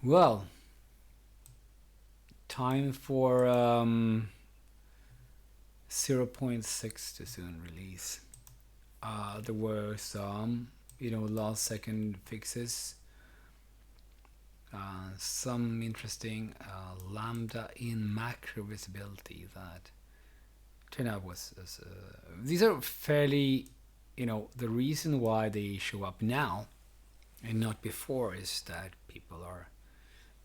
Well, time for 0.6 to soon release. There were some, last second fixes. Some interesting lambda in macro visibility that turned out was these are fairly, the reason why they show up now and not before is that people are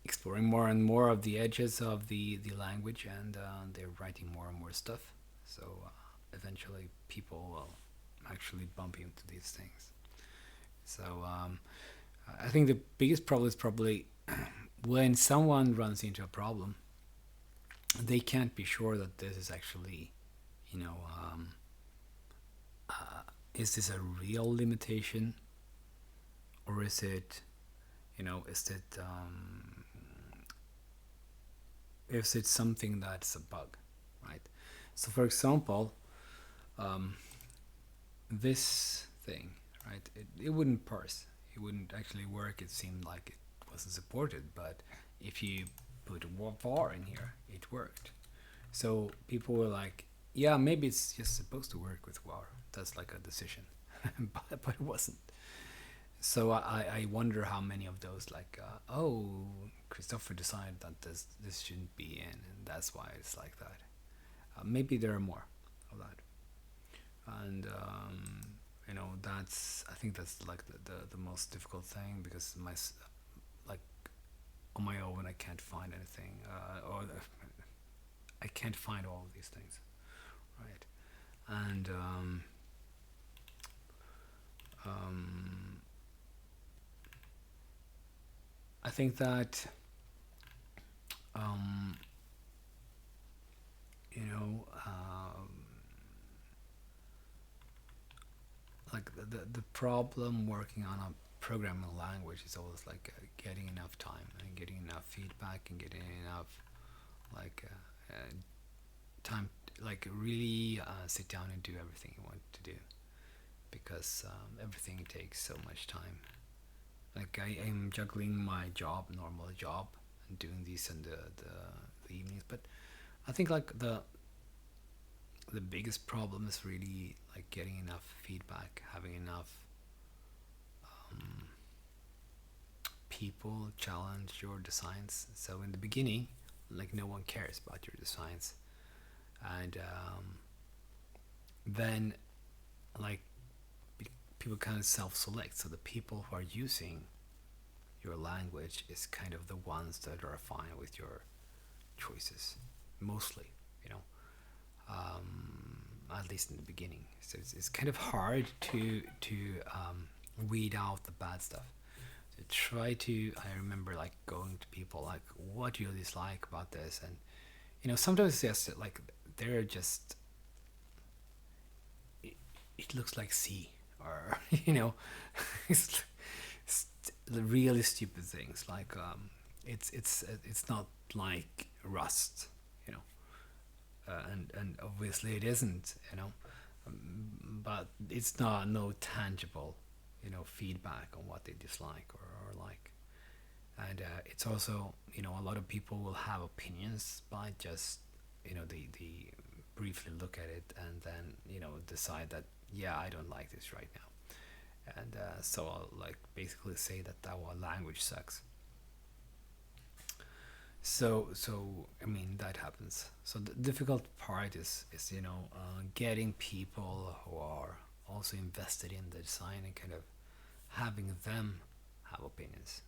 exploring more and more of the edges of the language, and they're writing more and more stuff. So eventually people will actually bump into these things. So I think the biggest problem is probably when someone runs into a problem, they can't be sure that this is actually, you know, um, is this a real limitation, or is it something that's a bug, right? So, for example, um, this thing, right? It wouldn't parse. It wouldn't actually work. It seemed like it wasn't supported, but if you put var in here, it worked. So people were like, yeah, maybe it's just supposed to work with var. That's like a decision, but it wasn't. So I wonder how many of those like, oh, Christopher decided that this shouldn't be in, and that's why it's like that. Maybe there are more of that, and that's, I think that's like the most difficult thing, because like on my own I can't find anything, or I can't find all of these things, right? And um, I think that um, you know like the problem working on a programming language is always like getting enough time and getting enough feedback and getting enough like time, like really sit down and do everything you want to do, because everything takes so much time. Like I'm juggling my normal job, and doing these in the evenings, but I think like the biggest problem is really like getting enough feedback, having enough um, people challenge your designs. So in the beginning, like no one cares about your designs, and then like people kind of self-select. So the people who are using your language is kind of the ones that are fine with your choices, mostly, you know. At least in the beginning. So it's kind of hard to weed out the bad stuff. So try to. I remember like going to people like, "What do you dislike about this?" And sometimes it's just like they're just. It looks like C, or it's, it's really stupid things like it's not like Rust, you know, and obviously it isn't, but it's not no tangible, feedback on what they dislike or like, and it's also, a lot of people will have opinions by just, they briefly look at it and then decide that, yeah, I don't like this right now, and so I'll like basically say that our language sucks. So I mean that happens. So the difficult part is getting people who are also invested in the design and kind of having them have opinions,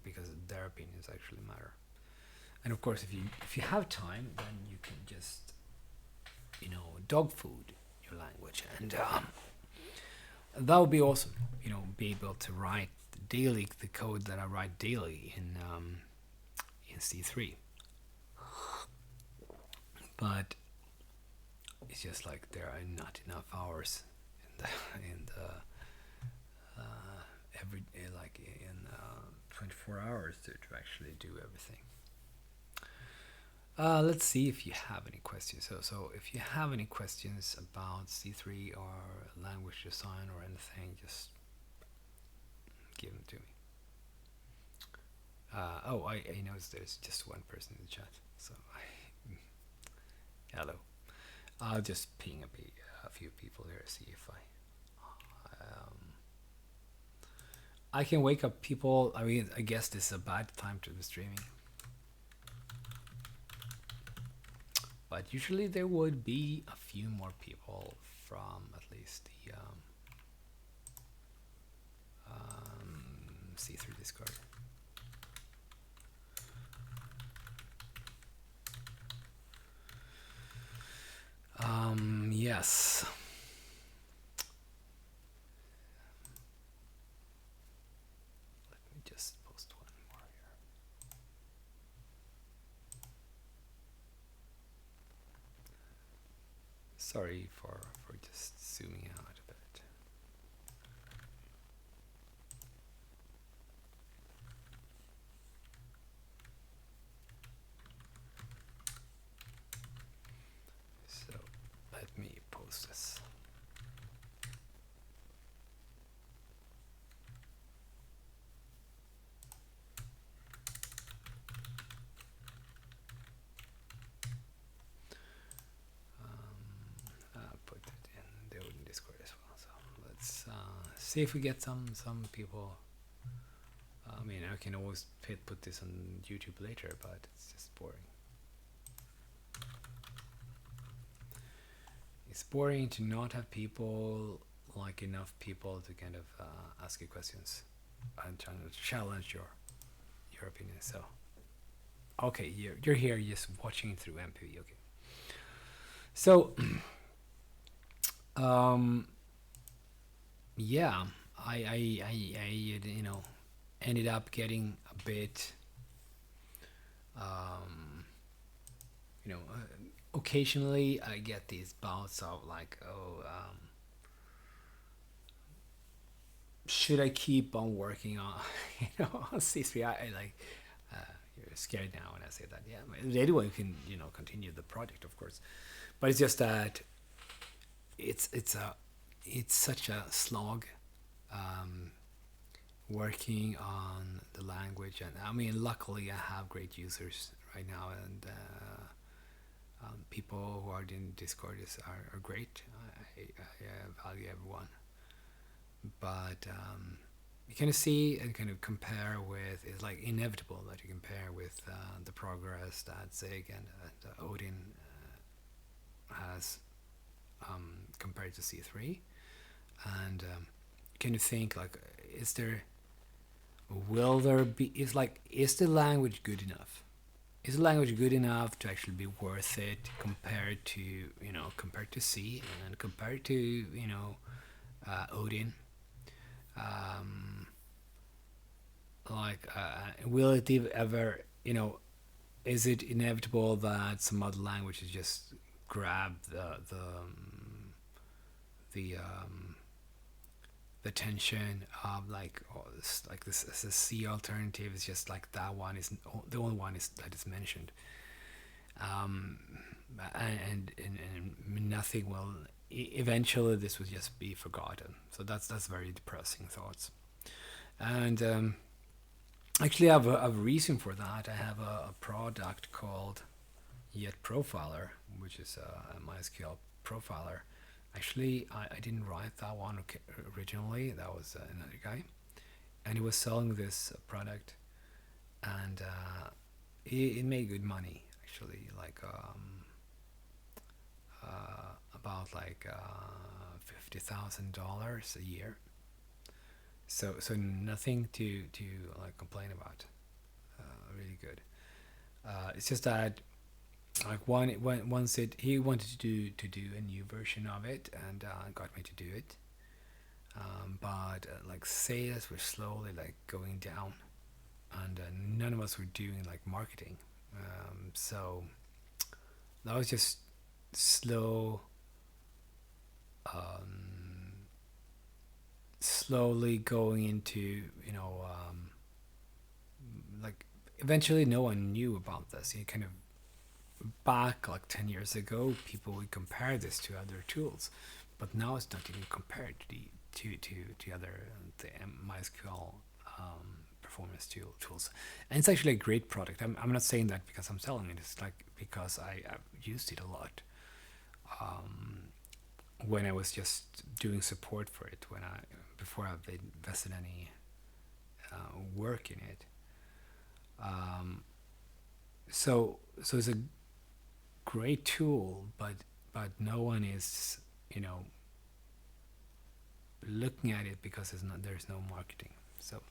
because their opinions actually matter. And of course, if you have time, then you can just dog food your language, and that would be awesome. Be able to write daily the code that I write daily in C3. But it's just like there are not enough hours every like in 24 hours to actually do everything. Let's see if you have any questions. So if you have any questions about C3 or language design or anything, just give them to me. I noticed there's just one person in the chat. So, hello. I'll just ping a few people here, see if I can wake up people. I mean, I guess this is a bad time to be streaming, but usually there would be a few more people from at least the see through Discord. Yes. Let me just post one more here. Sorry for just zooming out a bit. So let me post this. Put it in the Odin Discord as well. So let's see if we get some people. I mean, I can always put this on YouTube later, but it's just boring. It's boring to not have people, like enough people to kind of ask you questions and challenge your opinion. So, okay, you're here just watching through MPV. Okay. So, yeah, I ended up getting a bit, occasionally I get these bouts of like, should I keep on working on, on C3? I like, you're scared now when I say that. Yeah, anyone can, continue the project, of course, but it's just that it's such a slog, working on the language. And I mean, luckily I have great users right now, and people who are in Discord are great. I value everyone, but you kind of see and kind of compare with, it's like inevitable that you compare with the progress that Zig and Odin has, compared to C3. And can you think, like, is there is the language good enough? Is the language good enough to actually be worth it compared to C, and compared to Odin? Will it ever, is it inevitable that some other languages just grab the tension of like, this as a C alternative is just like that one is the only one is that is mentioned, and nothing will eventually, this will just be forgotten. So that's very depressing thoughts. And actually I have a reason for that. I have a product called Yet Profiler, which is a MySQL profiler. Actually, I didn't write that one originally. That was another guy, and he was selling this product, and it made good money actually, like about like $50,000 a year. So nothing to like complain about. Really good. It's just that, like, he wanted to do a new version of it, and got me to do it, but like sales were slowly like going down, and none of us were doing like marketing, so that was just slow, slowly going into, like, eventually no one knew about this. You kind of, back like 10 years ago, people would compare this to other tools, but now it's not even compared to the other, the MySQL performance tools, and it's actually a great product. I'm not saying that because I'm selling it. It's like because I've used it a lot when I was just doing support for it, when I before I've invested any work in it. Um, so it's a great tool, but no one is, you know, looking at it because there's no marketing. So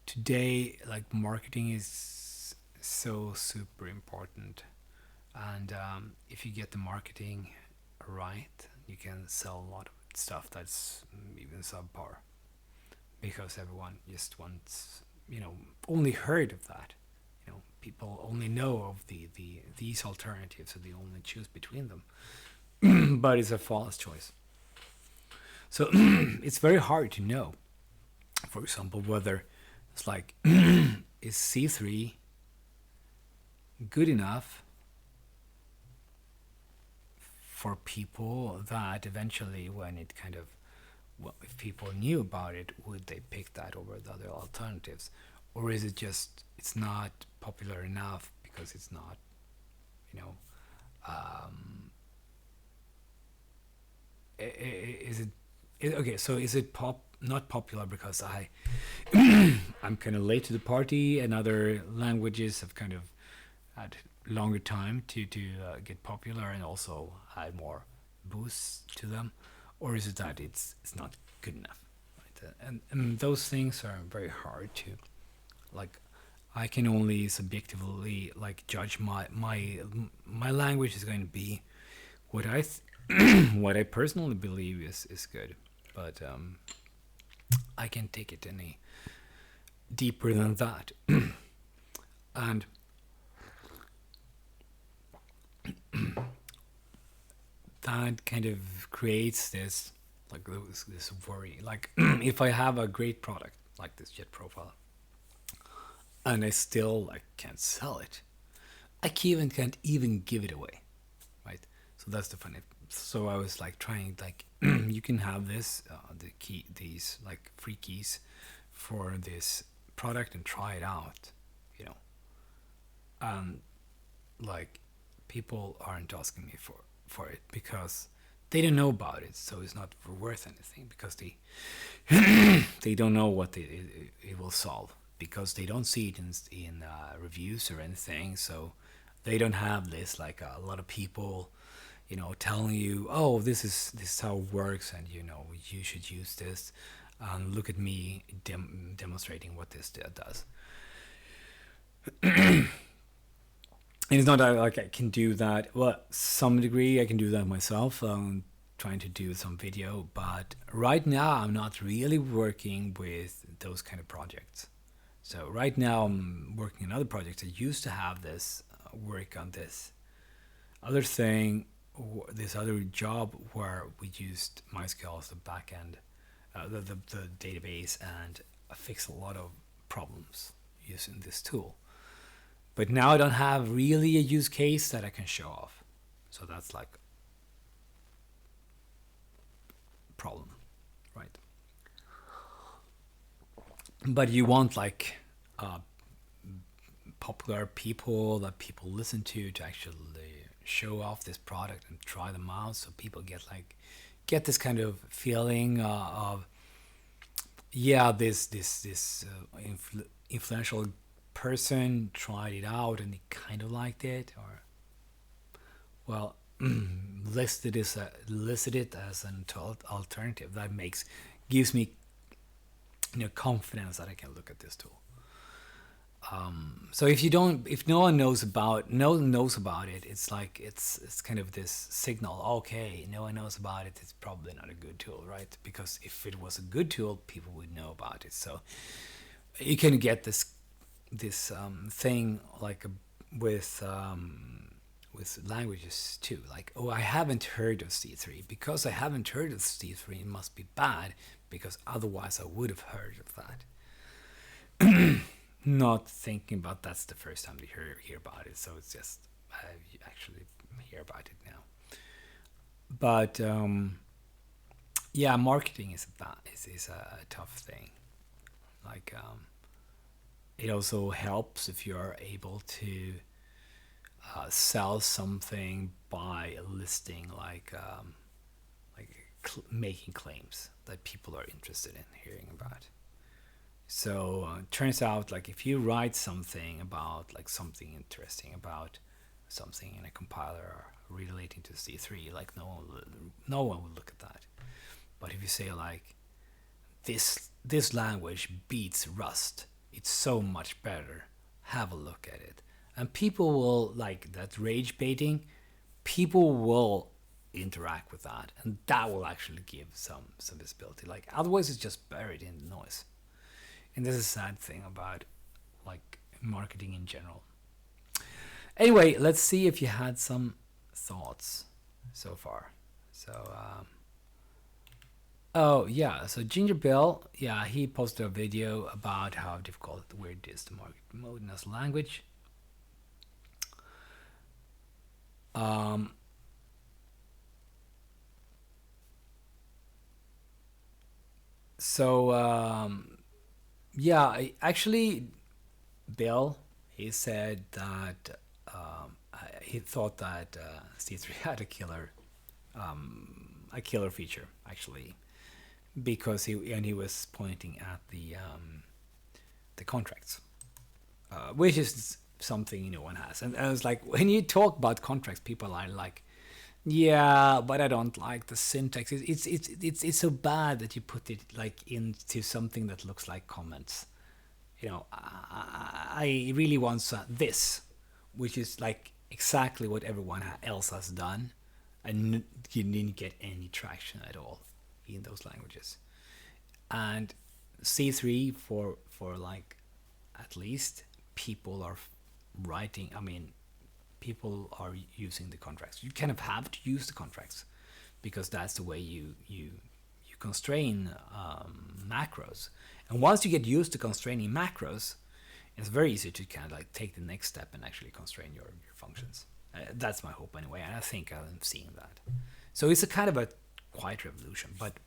today, like, marketing is so super important, and if you get the marketing right, you can sell a lot of stuff that's even subpar, because everyone just wants, you know, only heard of that. You know, people only know of these alternatives, so they only choose between them. But it's a false choice. So it's very hard to know, for example, whether it's like, is C3 good enough for people that eventually, when it kind of, well, if people knew about it, would they pick that over the other alternatives? Or is it just, it's not popular enough because it's not, you know, is it, okay, so is it not popular because I'm kind of late to the party, and other languages have kind of had longer time to get popular and also had more boosts to them? Or is it that it's not good enough, right? And those things are very hard to, like, I can only subjectively, like, judge my language is going to be what what I personally believe is good, but I can't take it any deeper than that. And that kind of creates this, like, this worry. Like, if I have a great product like this jet profile and I still, like, can't sell it, I can't even give it away, right? So that's the funny. So I was like trying, like, you can have this these like free keys for this product and try it out, you know. Like, people aren't asking me for it because they don't know about it, so it's not worth anything, because they don't know what it will solve, because they don't see it in reviews or anything. So they don't have this, like, a lot of people, you know, telling you, oh, this is how it works, and, you know, you should use this, and look at me demonstrating what this does. And it's not that, like, I can do that. Well, some degree I can do that myself. Trying to do some video, but right now I'm not really working with those kind of projects. So right now I'm working on other projects. I used to have this work on this other thing, this other job where we used MySQL as the backend, the database, and I fixed a lot of problems using this tool. But now I don't have really a use case that I can show off. So that's like a problem, right? But you want, like, popular people that people listen to actually show off this product and try them out, so people get this kind of feeling of, yeah, this influential person tried it out and he kind of liked it, or, well, listed it as an alternative. That gives me, you know, confidence that I can look at this tool. So if no one knows about it, it's like it's kind of this signal. Okay, no one knows about it. It's probably not a good tool, right? Because if it was a good tool, people would know about it. So you can get this thing, like, with languages too. Like, oh, I haven't heard of C3. Because I haven't heard of C3, it must be bad, because otherwise I would have heard of that. Not thinking about that's the first time they hear about it. So it's just, I actually hear about it now. But yeah, marketing is a tough thing. Like, it also helps if you're able to sell something by listing like making claims that people are interested in hearing about. So it turns out like if you write something about like something interesting about something in a compiler relating to C3, like no one will look at that. But if you say like this language beats Rust, it's so much better. Have a look at it, and people will like that rage baiting. People will interact with that, and that will actually give some visibility. Like otherwise, it's just buried in the noise. And this is a sad thing about like marketing in general. Anyway, let's see if you had some thoughts so far. So, oh yeah, so Ginger Bill, yeah, he posted a video about how difficult it is to market Odin as a language. Um, so yeah, actually, Bill, he said that he thought that C3 had a killer feature actually, because he was pointing at the contracts, which is something no one has. And I was like, when you talk about contracts, people are like, yeah, but I don't like the syntax. It's so bad that you put it like into something that looks like comments. I really want this, which is like exactly what everyone else has done, and you didn't get any traction at all in those languages. And C3 for like at least people are writing. I mean, people are using the contracts. You kind of have to use the contracts because that's the way you constrain macros. And once you get used to constraining macros, it's very easy to kind of like take the next step and actually constrain your functions. That's my hope anyway, and I think I'm seeing that. So it's a kind of a quiet revolution, but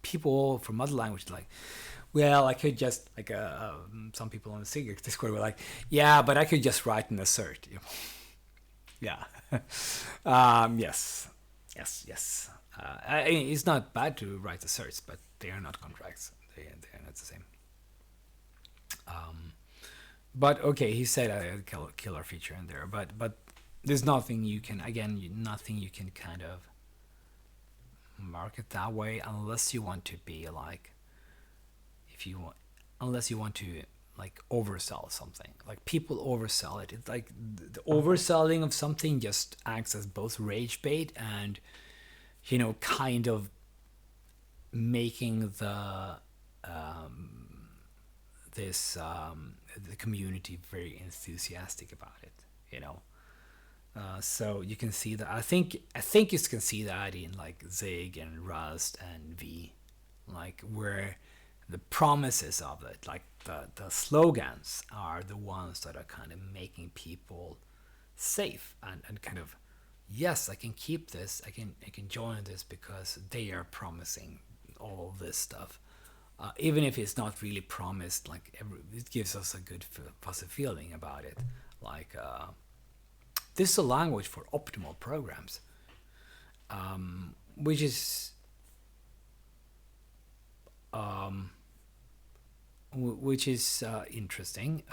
people from other languages like, well, I could just like some people on the Zig Discord were like, yeah, but I could just write an assert. Yeah. Yes. Yes. It's not bad to write asserts, but they are not contracts. They are not the same. But okay, he said a killer feature in there, but there's nothing you can nothing you can kind of market that way unless you want to be like if you want unless you want to like oversell something. Like people oversell it. It's like the overselling of something just acts as both rage bait and kind of making the community very enthusiastic about it. So you can see that. I think you can see that in like Zig and Rust and V, like where the promises of it, like the slogans, are the ones that are kind of making people safe and kind of, yes, I can keep this, I can join this because they are promising all this stuff. Even if it's not really promised, like it gives us a good positive feeling about it. Like this is a language for optimal programs, which is interesting.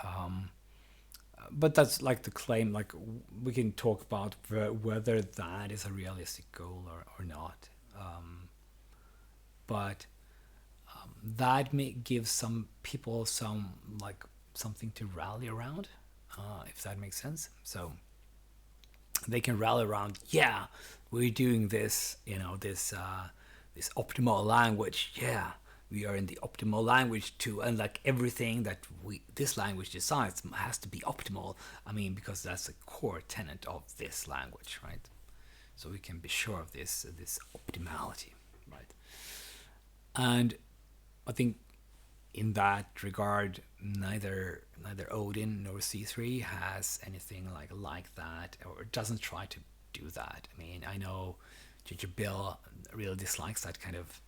But that's like the claim. Like we can talk about whether that is a realistic goal or not. But that may give some people some like something to rally around, if that makes sense. So they can rally around. Yeah, we're doing this. This optimal language. Yeah, we are in the optimal language too, and like everything that this language decides has to be optimal. I mean, because that's a core tenet of this language, right? So we can be sure of this optimality, right? And I think in that regard, neither Odin nor C3 has anything like that, or doesn't try to do that. I mean, I know Ginger Bill really dislikes that kind of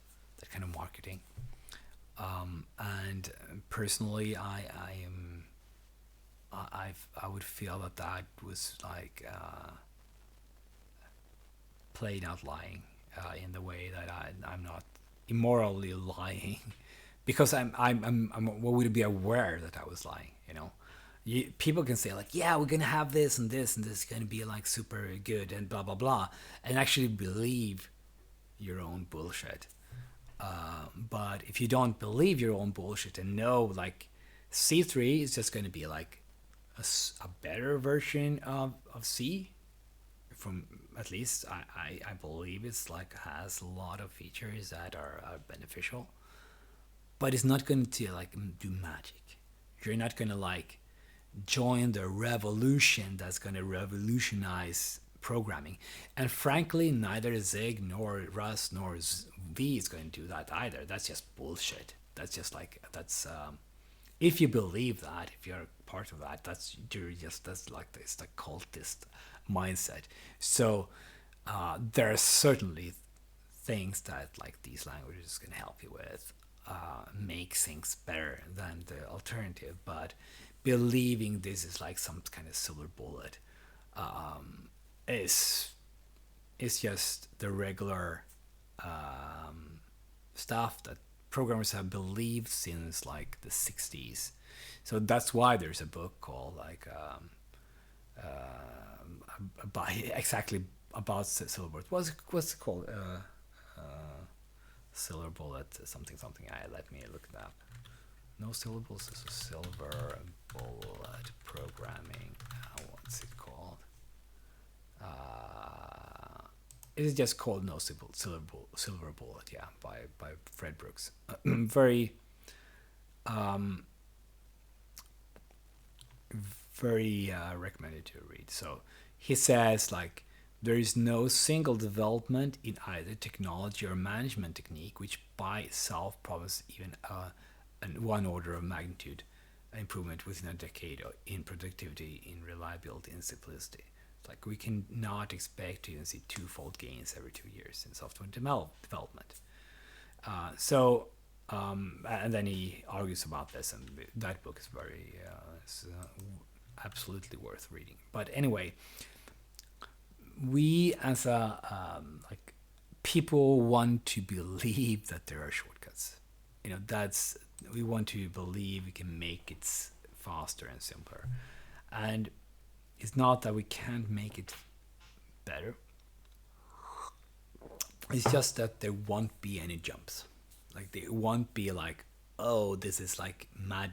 marketing, and personally, I am I would feel that that was like plain out lying in the way that I'm not immorally lying because I'm what would be aware that I was lying, you know. People can say like, yeah, we're gonna have this and this and this is gonna be like super good and blah blah blah, and actually believe your own bullshit. But if you don't believe your own bullshit and know like C3 is just gonna be like a better version of C, from at least I believe it's like has a lot of features that are beneficial, but it's not going to like do magic. You're not going to like join the revolution that's going to revolutionize programming. And frankly, neither Zig nor Rust nor V is going to do that either. That's just bullshit. That's just like that's if you believe that, if you're part of that, that's you're just that's like this the cultist mindset. So there are certainly things that like these languages can help you with, make things better than the alternative, but believing this is like some kind of silver bullet is just the regular stuff that programmers have believed since like the 60s. So that's why there's a book called like by exactly about silver bullet. What's it called? Silver bullet something something. Let me look it up. No syllables. This is silver bullet programming. What's it called? It is just called No Silver Bullet. Yeah, by Fred Brooks. Very recommended to read. So he says like there is no single development in either technology or management technique which by itself promises even one order of magnitude improvement within a decade in productivity, in reliability, and simplicity. Like we cannot expect to even see twofold gains every 2 years in software development. And then he argues about this, and that book is very absolutely worth reading. But anyway, we as a like people want to believe that there are shortcuts. You know, that's we want to believe we can make it faster and simpler, and it's not that we can't make it better. It's just that there won't be any jumps. Like there won't be like, oh, this is like mad.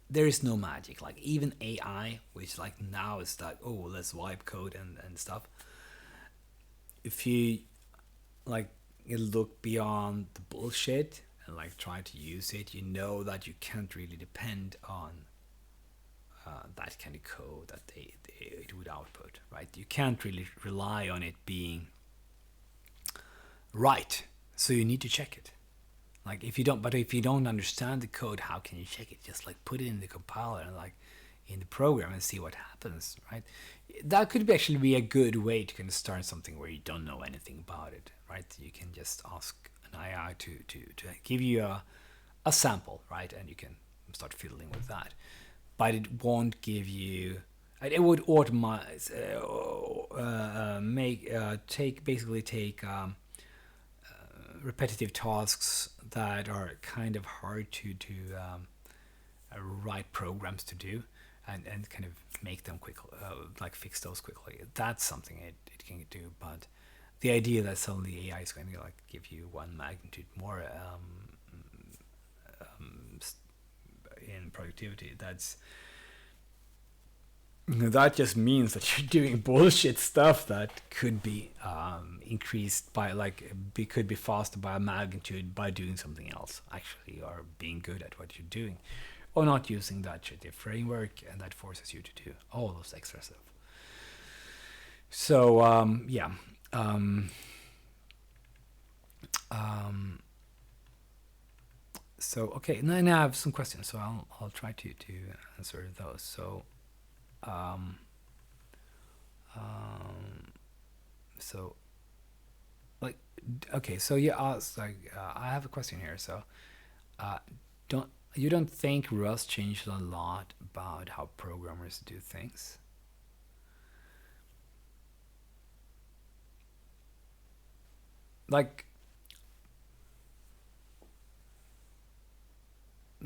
There is no magic. Like even AI, which like now is like, oh, let's wipe code and stuff. If you like you look beyond the bullshit and like try to use it, you know that you can't really depend on that kind of code that it would output, right? You can't really rely on it being right, so you need to check it. Like if you don't understand the code, how can you check it? Just like put it in the compiler and like in the program and see what happens, right? That could actually be a good way to kind of start something where you don't know anything about it, right? You can just ask an AI to give you a sample, right? And you can start fiddling with that. But it won't give you. It would automate, take repetitive tasks that are kind of hard to write programs to do, and kind of make them quick, like fix those quickly. That's something it can do. But the idea that suddenly AI is going to like give you one magnitude more in productivity, that just means that you're doing bullshit stuff that could be increased by could be faster by a magnitude by doing something else actually, or being good at what you're doing, or not using that shitty framework, and that forces you to do all those extra stuff. So yeah. So okay, now I have some questions, so I'll try to answer those. So so like okay, so you asked like I have a question here. So don't You don't think Rust changed a lot about how programmers do things? Like,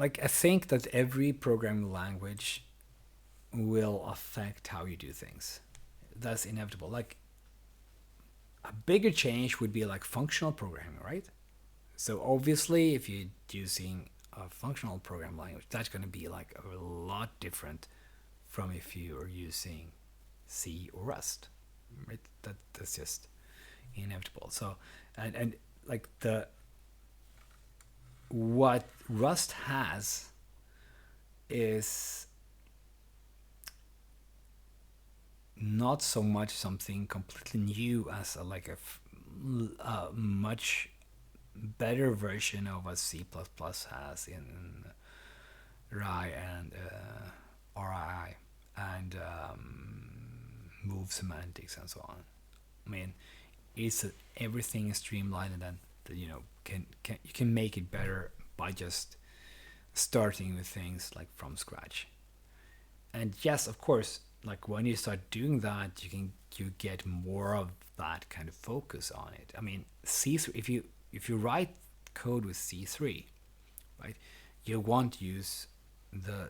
I think that every programming language will affect how you do things. That's inevitable. Like, a bigger change would be like functional programming, right? So obviously, if you're using a functional programming language, that's going to be like a lot different from if you are using C or Rust, right? That's just inevitable. So, and like the what Rust has is not so much something completely new as a much better version of what C++ has in RI and RI and move semantics and so on. I mean, it's everything is streamlined, and then can you can make it better by just starting with things like from scratch. And yes, of course, like when you start doing that, you get more of that kind of focus on it. I mean, C3, if you write code with C3, right, you won't use the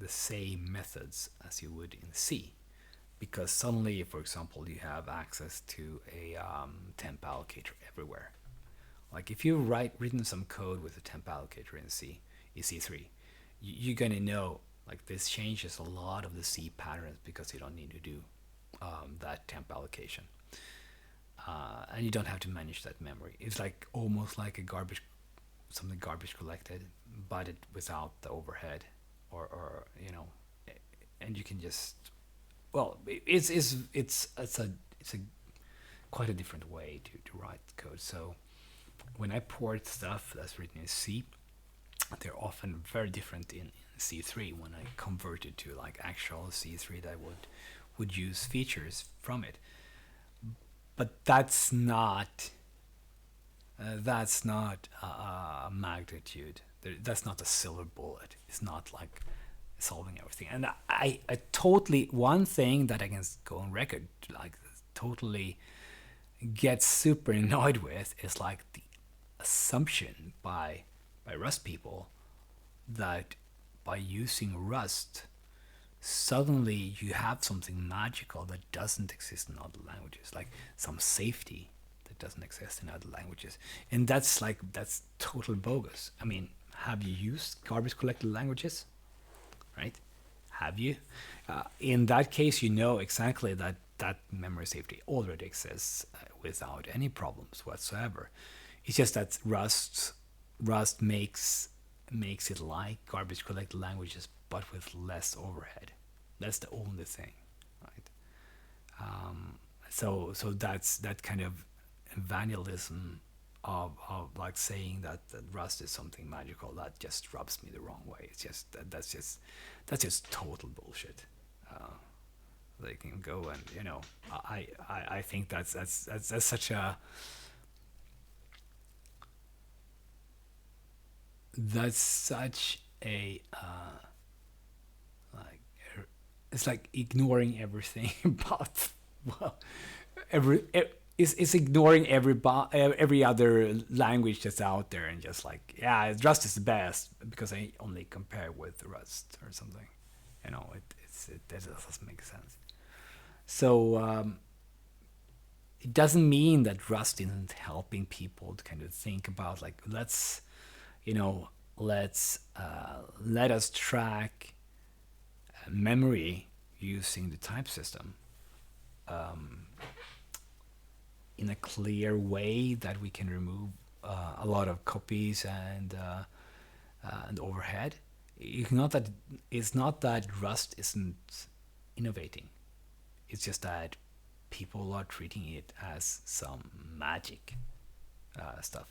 same methods as you would in C, because suddenly, for example, you have access to a temp allocator everywhere. Like if you written some code with a temp allocator in C3, you're gonna know like this changes a lot of the C patterns because you don't need to do that temp allocation, and you don't have to manage that memory. It's like almost like a something garbage collected, but it without the overhead, or and you can just it's a quite a different way to write code. So when I port stuff that's written in C, they're often very different in C3 when I convert it to like actual C3 that would use features from it. But that's not a magnitude. That's not a silver bullet. It's not like solving everything. And I totally, one thing that I can go on record like totally get super annoyed with is like the assumption by Rust people that by using Rust, suddenly you have something magical that doesn't exist in other languages, like some safety that doesn't exist in other languages. And that's total bogus. I mean, have you used garbage collected languages? Right? Have you? In that case, you know exactly that that memory safety already exists without any problems whatsoever. It's just that Rust makes it like garbage collected languages, but with less overhead. That's the only thing, right? So that's that kind of vandalism of like saying that Rust is something magical that just rubs me the wrong way. It's just that's just total bullshit. They can go and I think that's such a that's such a like it's like ignoring everything about well every it's ignoring every other language that's out there and just like Rust is the best because I only compare with Rust or something. That doesn't make sense. So it doesn't mean that Rust isn't helping people to kind of think about like you know let us track memory using the type system in a clear way that we can remove a lot of copies and overhead. It's not that Rust isn't innovating. It's just that people are treating it as some magic stuff.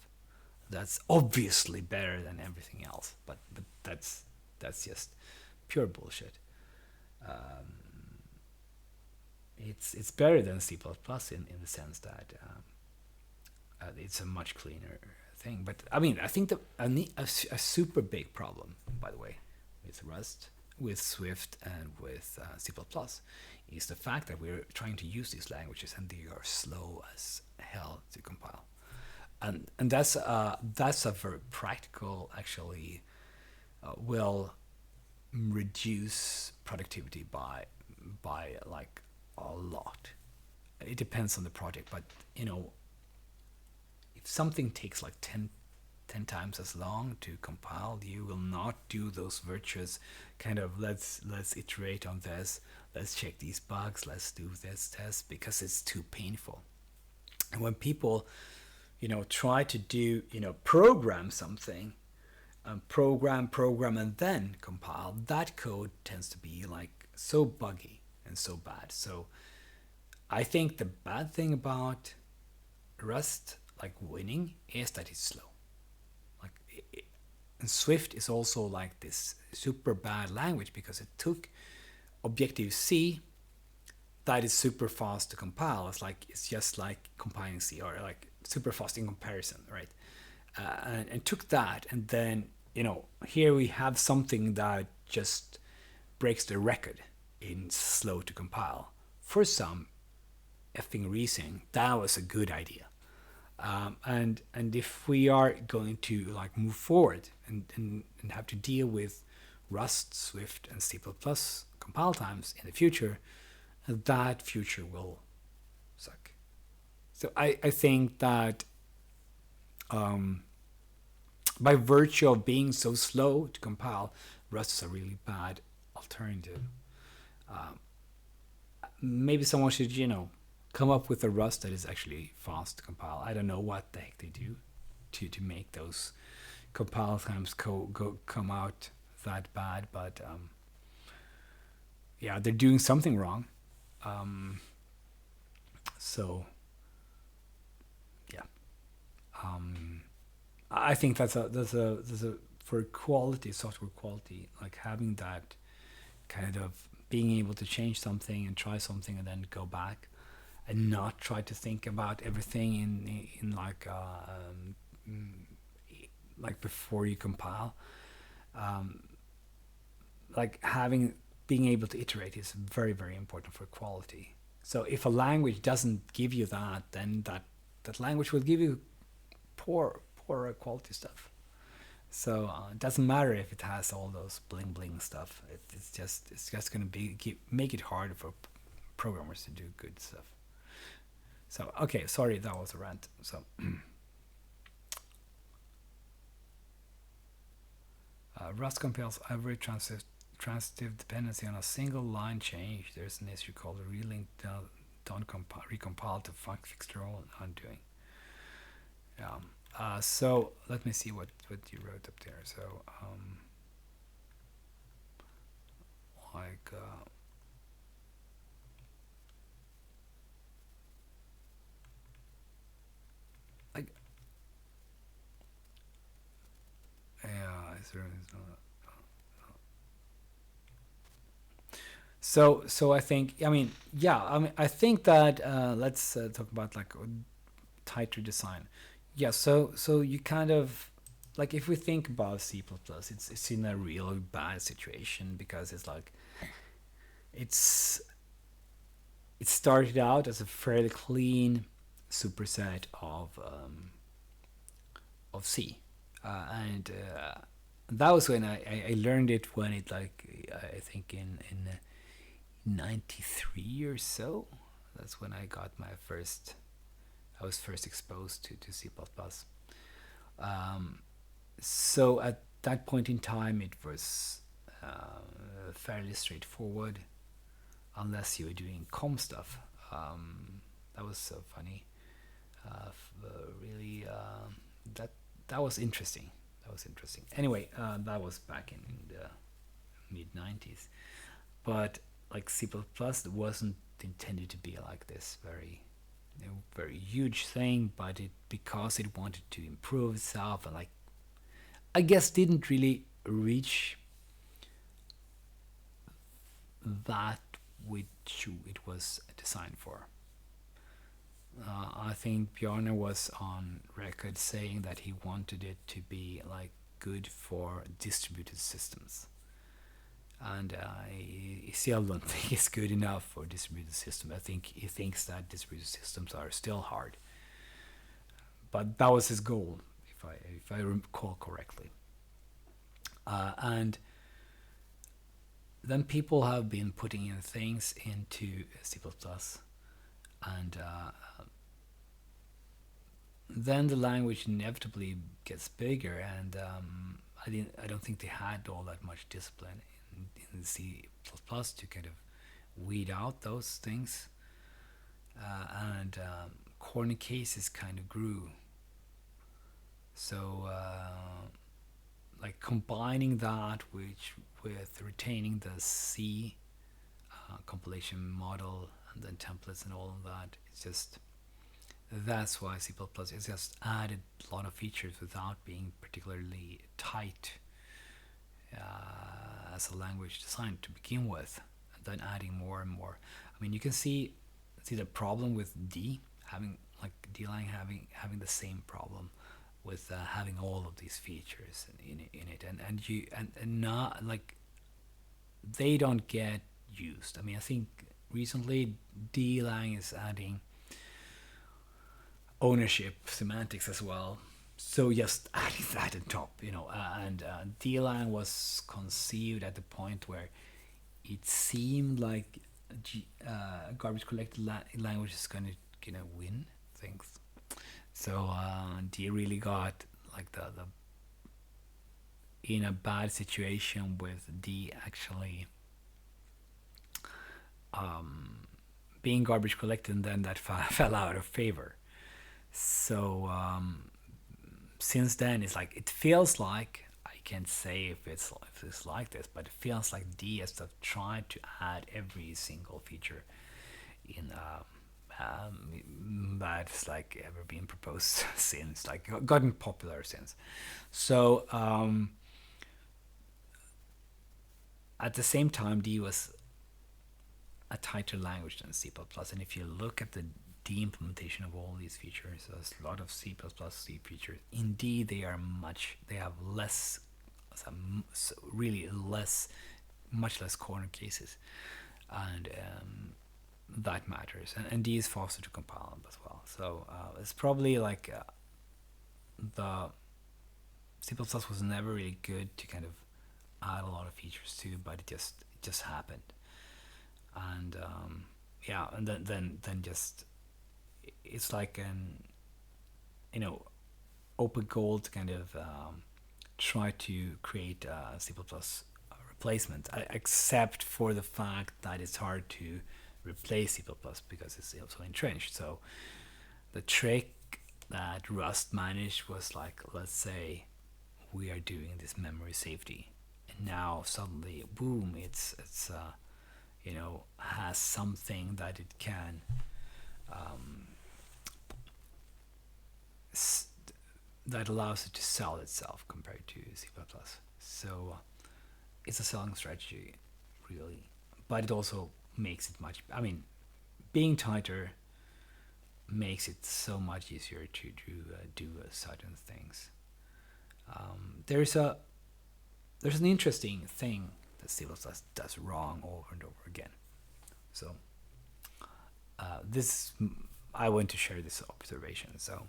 That's obviously better than everything else, but that's just pure bullshit. It's better than C++ in the sense that it's a much cleaner thing. But I mean, I think that a super big problem, by the way, with Rust, with Swift, and with C++ is the fact that we're trying to use these languages and they are slow as hell to compile. And that's a very practical, actually, will reduce productivity by like a lot. It depends on the project, but if something takes like 10 times as long to compile, you will not do those virtuous kind of let's iterate on this, let's check these bugs, let's do this test, because it's too painful. And when people try to do program something, program and then compile, that code tends to be like so buggy and so bad. So I think the bad thing about Rust, like winning, is that it's slow. Like, and Swift is also like this super bad language because it took Objective C that is super fast to compile. It's just like compiling C, or like super fast in comparison, right? And took that, and then here we have something that just breaks the record in slow to compile. For some effing reason, that was a good idea. And if we are going to like move forward and have to deal with Rust, Swift, and C++ compile times in the future, that future will suck. So I think that by virtue of being so slow to compile, Rust is a really bad alternative. Maybe someone should, come up with a Rust that is actually fast to compile. I don't know what the heck they do to make those compile times come out that bad, but yeah, they're doing something wrong. So yeah, I think that's a for quality, software quality, like having that kind of being able to change something and try something and then go back and not try to think about everything in like before you compile. Like being able to iterate is very, very important for quality. So if a language doesn't give you that, then that language will give you poor quality stuff. So it doesn't matter if it has all those bling bling stuff. It's just going to make it harder for programmers to do good stuff. So okay, sorry, that was a rant. So Rust compiles every transitive dependency on a single line change. There's an issue called relink don't recompile to fix their own undoing. Yeah. So let me see what you wrote up there. So like yeah, so I think, I think that let's talk about like tighter design. Yeah, so you kind of like, if we think about C++, it's in a really bad situation because it's like it started out as a fairly clean superset of C, and that was when I learned it, when it, like, I think in 93 or so. That's when I was first exposed to C++. So at that point in time, it was fairly straightforward, unless you were doing com stuff. That was so funny. Really, that was interesting. Anyway, that was back in the mid 90s. But like C++ wasn't intended to be like this very very huge thing, but because it wanted to improve itself, and like, I guess, didn't really reach that which it was designed for. I think Bjarne was on record saying that he wanted it to be like good for distributed systems, and I still don't think it's good enough for distributed systems. I think he thinks that distributed systems are still hard, but that was his goal, if I recall correctly. And then people have been putting in things into C++, and then the language inevitably gets bigger, and I don't think they had all that much discipline in C++ to kind of weed out those things, and corner cases kind of grew. So like combining that with retaining the C compilation model and then templates and all of that, it's just that's why C++ has just added a lot of features without being particularly tight as a language designed to begin with, and then adding more and more. I mean, you can see the problem with D having like D-Lang having the same problem with having all of these features in it, and not like they don't get used. I mean, I think recently D-Lang is adding ownership semantics as well. So just adding that on top, and D-Lang was conceived at the point where it seemed like garbage collected language is going to win things. So D really got like the in a bad situation with D actually being garbage collected, and then that fell out of favor. So since then, it's like it feels like I can't say if it's like this, but it feels like D has tried to add every single feature in that's like ever been proposed since, like gotten popular since. So at the same time, D was a tighter language than C++, and if you look at the D implementation of all these features, there's a lot of C++ C features. Indeed, they have less, really less, much less corner cases, and that matters. And D is faster to compile as well. So it's probably like the C++ was never really good to kind of add a lot of features to, but it just happened, and yeah, and then just it's like an open goal to kind of try to create a C++ replacement, except for the fact that it's hard to replace C++ because it's so entrenched. So the trick that Rust managed was like, let's say we are doing this memory safety, and now suddenly, boom, it's has something that it can that allows it to sell itself compared to C++. So it's a selling strategy, really, but it also makes it much. I mean, being tighter makes it so much easier to do certain things. There's an interesting thing that C++ does wrong over and over again. So this I want to share this observation. So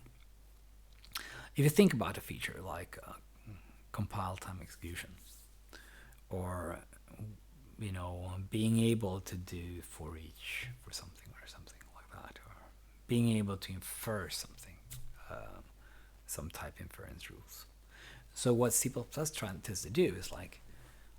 if you think about a feature like compile time execution, or being able to do for each for something or something like that, or being able to infer something, some type inference rules. So what C++ tries to do is like,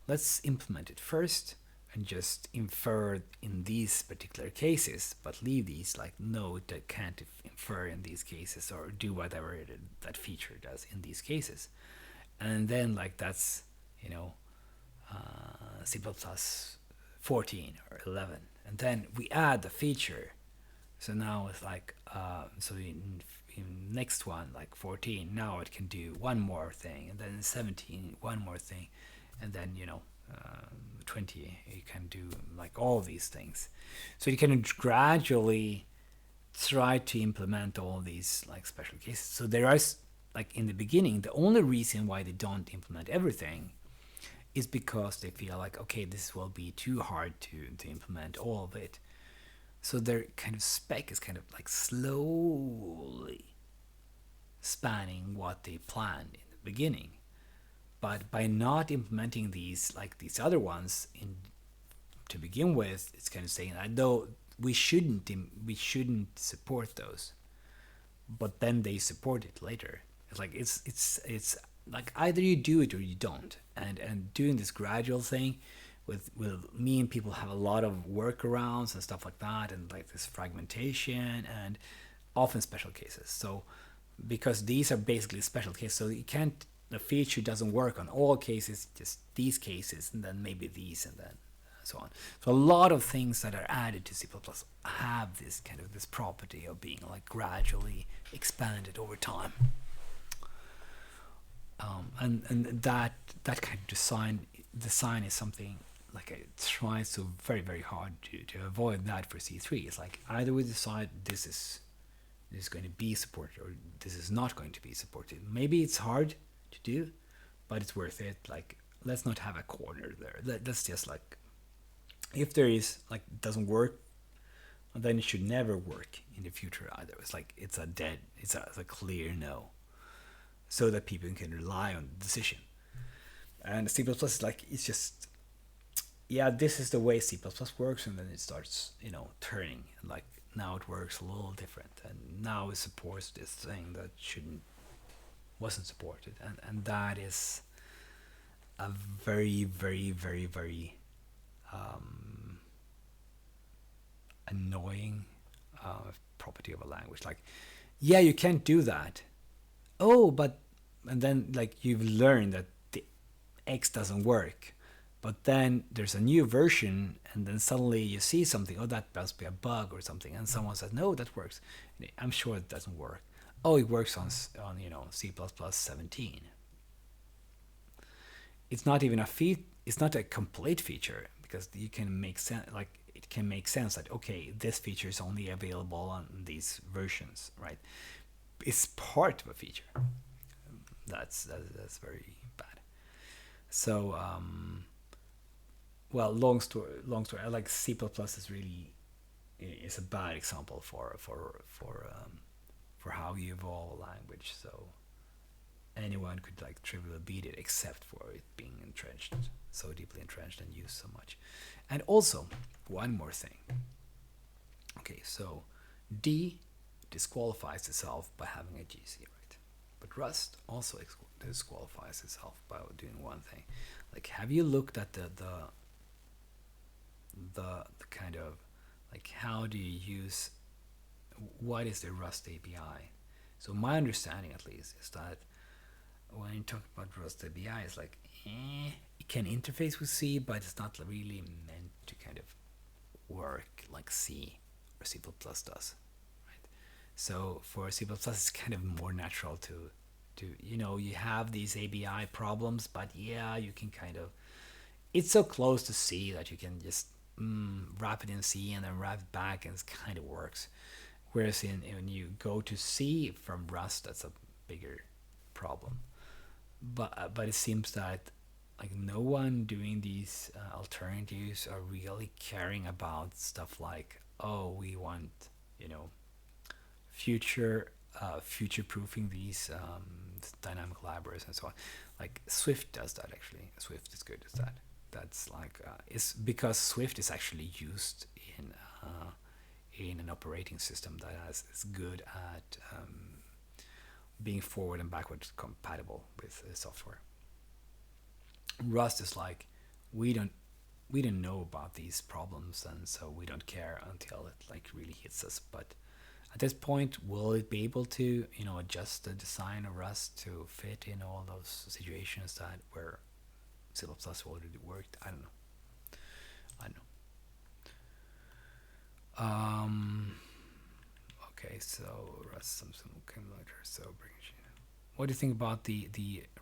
let's implement it first and just infer in these particular cases, but leave these like, no, it can't infer in these cases, or do whatever that feature does in these cases. And then like that's C++ 14 or 11, and then we add the feature. So now it's like so in next one, like 14, now it can do one more thing, and then 17 one more thing, and then 20 you can do like all these things. So you can gradually try to implement all these like special cases. So there is like in the beginning, the only reason why they don't implement everything is because they feel like, okay, this will be too hard to implement all of it. So their kind of spec is kind of like slowly spanning what they planned in the beginning. But by not implementing these like these other ones in to begin with, it's kind of saying that though we shouldn't support those, but then they support it later. It's like it's like either you do it or you don't, and doing this gradual thing will mean people have a lot of workarounds and stuff like that, and like this fragmentation and often special cases. So because these are basically special cases, so you can't the feature doesn't work on all cases, just these cases, and then maybe these, and then so on. So a lot of things that are added to C++ have this kind of this property of being like gradually expanded over time. And that kind of design is something like it tries so very hard to avoid that for C3. It's like either we decide this is going to be supported or this is not going to be supported. Maybe it's hard to do, but it's worth it. Like let's not have a corner there. Let's just like if there is like doesn't work, then it should never work in the future either. It's like it's a clear no, so that people can rely on the decision. And C++ is like it's just yeah, this is the way C++ works, and then it starts turning, and like now it works a little different, and now it supports this thing that wasn't supported, and that is a very annoying property of a language. Like, yeah, you can't do that. Oh, but and then like you've learned that the X doesn't work, but then there's a new version, and then suddenly you see something. Oh, that must be a bug or something, and someone says, no, that works. I'm sure it doesn't work. Oh, it works on C++ 17. It's not even it's not a complete feature, because you can make sense, like it can make sense that okay, this feature is only available on these versions, right? It's part of a feature. That's very bad. So well, long story. I like C++ is a bad example for how you evolve a language. So anyone could like trivially beat it, except for it being entrenched, so deeply entrenched and used so much. And also, one more thing. Okay, so D disqualifies itself by having a GC, right? But Rust also disqualifies itself by doing one thing. Like, have you looked at the kind of like how do you use what is the Rust API? So my understanding, at least, is that when you talk about Rust API, it's like it can interface with C, but it's not really meant to kind of work like C or C++ does, right? So for C++, it's kind of more natural to you have these API problems, but yeah, you can kind of it's so close to C that you can just wrap it in C and then wrap it back, and it kind of works. Whereas when you go to C from Rust, that's a bigger problem. But it seems that like no one doing these alternatives are really caring about stuff like, oh, we want future proofing these dynamic libraries and so on. Like Swift does that. Actually, Swift is good at that. That's like it's because Swift is actually used in an operating system that is good at being forward and backwards compatible with software. Rust is like we don't know about these problems, and so we don't care until it like really hits us. But at this point, will it be able to adjust the design of Rust to fit in all those situations that where C++ already worked? I don't know. Okay, so Rust some accumulator. So what do you think about the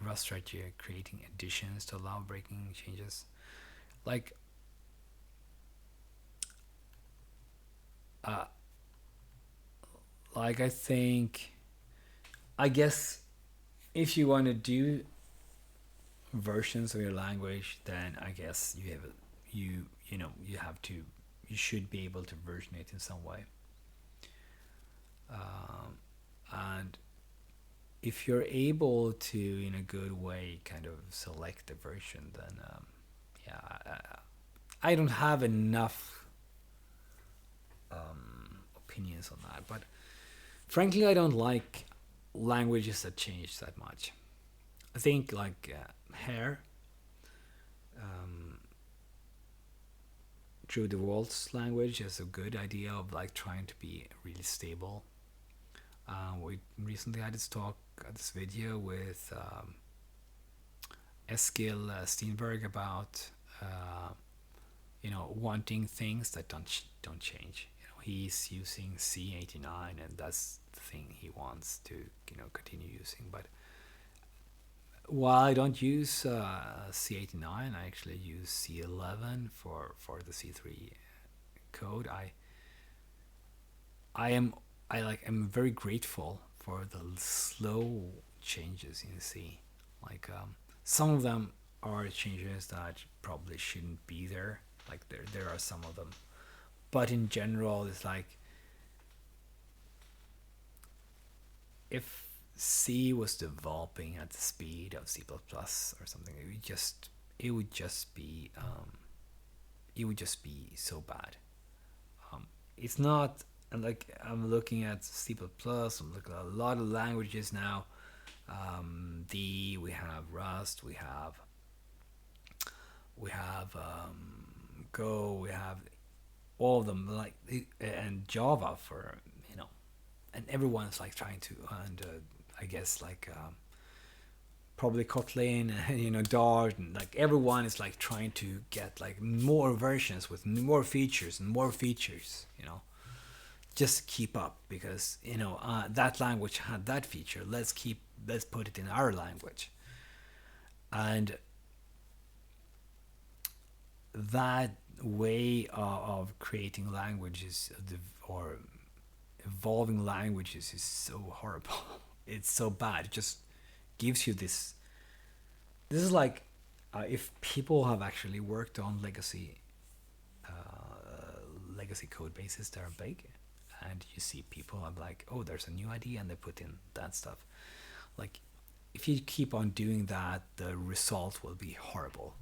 Rust strategy creating additions to allow breaking changes? Like like I think, I guess if you want to do versions of your language, then I guess you have to, you should be able to version it in some way. And if you're able to, in a good way, kind of select the version, then yeah, I don't have enough opinions on that. But frankly, I don't like languages that change that much. I think like hair, through the world's language is a good idea of like trying to be really stable. We recently had this video with Eskil Steenberg about wanting things that don't change. He's using C89, and that's the thing he wants to continue using. But while I don't use C89, I actually use C11 for the C3 code. I am I'm very grateful for the slow changes in C. Like some of them are changes that probably shouldn't be there. Like there are some of them, but in general, it's like if C was developing at the speed of C++ or something, it would just be so bad. It's not. And like I'm looking at C++, I'm looking at a lot of languages now. D, we have Rust, we have Go, we have all of them, like and Java for and everyone's like trying to, and I guess like probably Kotlin and Dart, and like everyone is like trying to get like more versions with more features and more features, just keep up, because that language had that feature. Let's put it in our language. And that way of creating languages or evolving languages is so horrible. It's so bad. It just gives you this is like if people have actually worked on legacy code bases that are big, and you see people are like, oh, there's a new idea, and they put in that stuff. Like if you keep on doing that, the result will be horrible.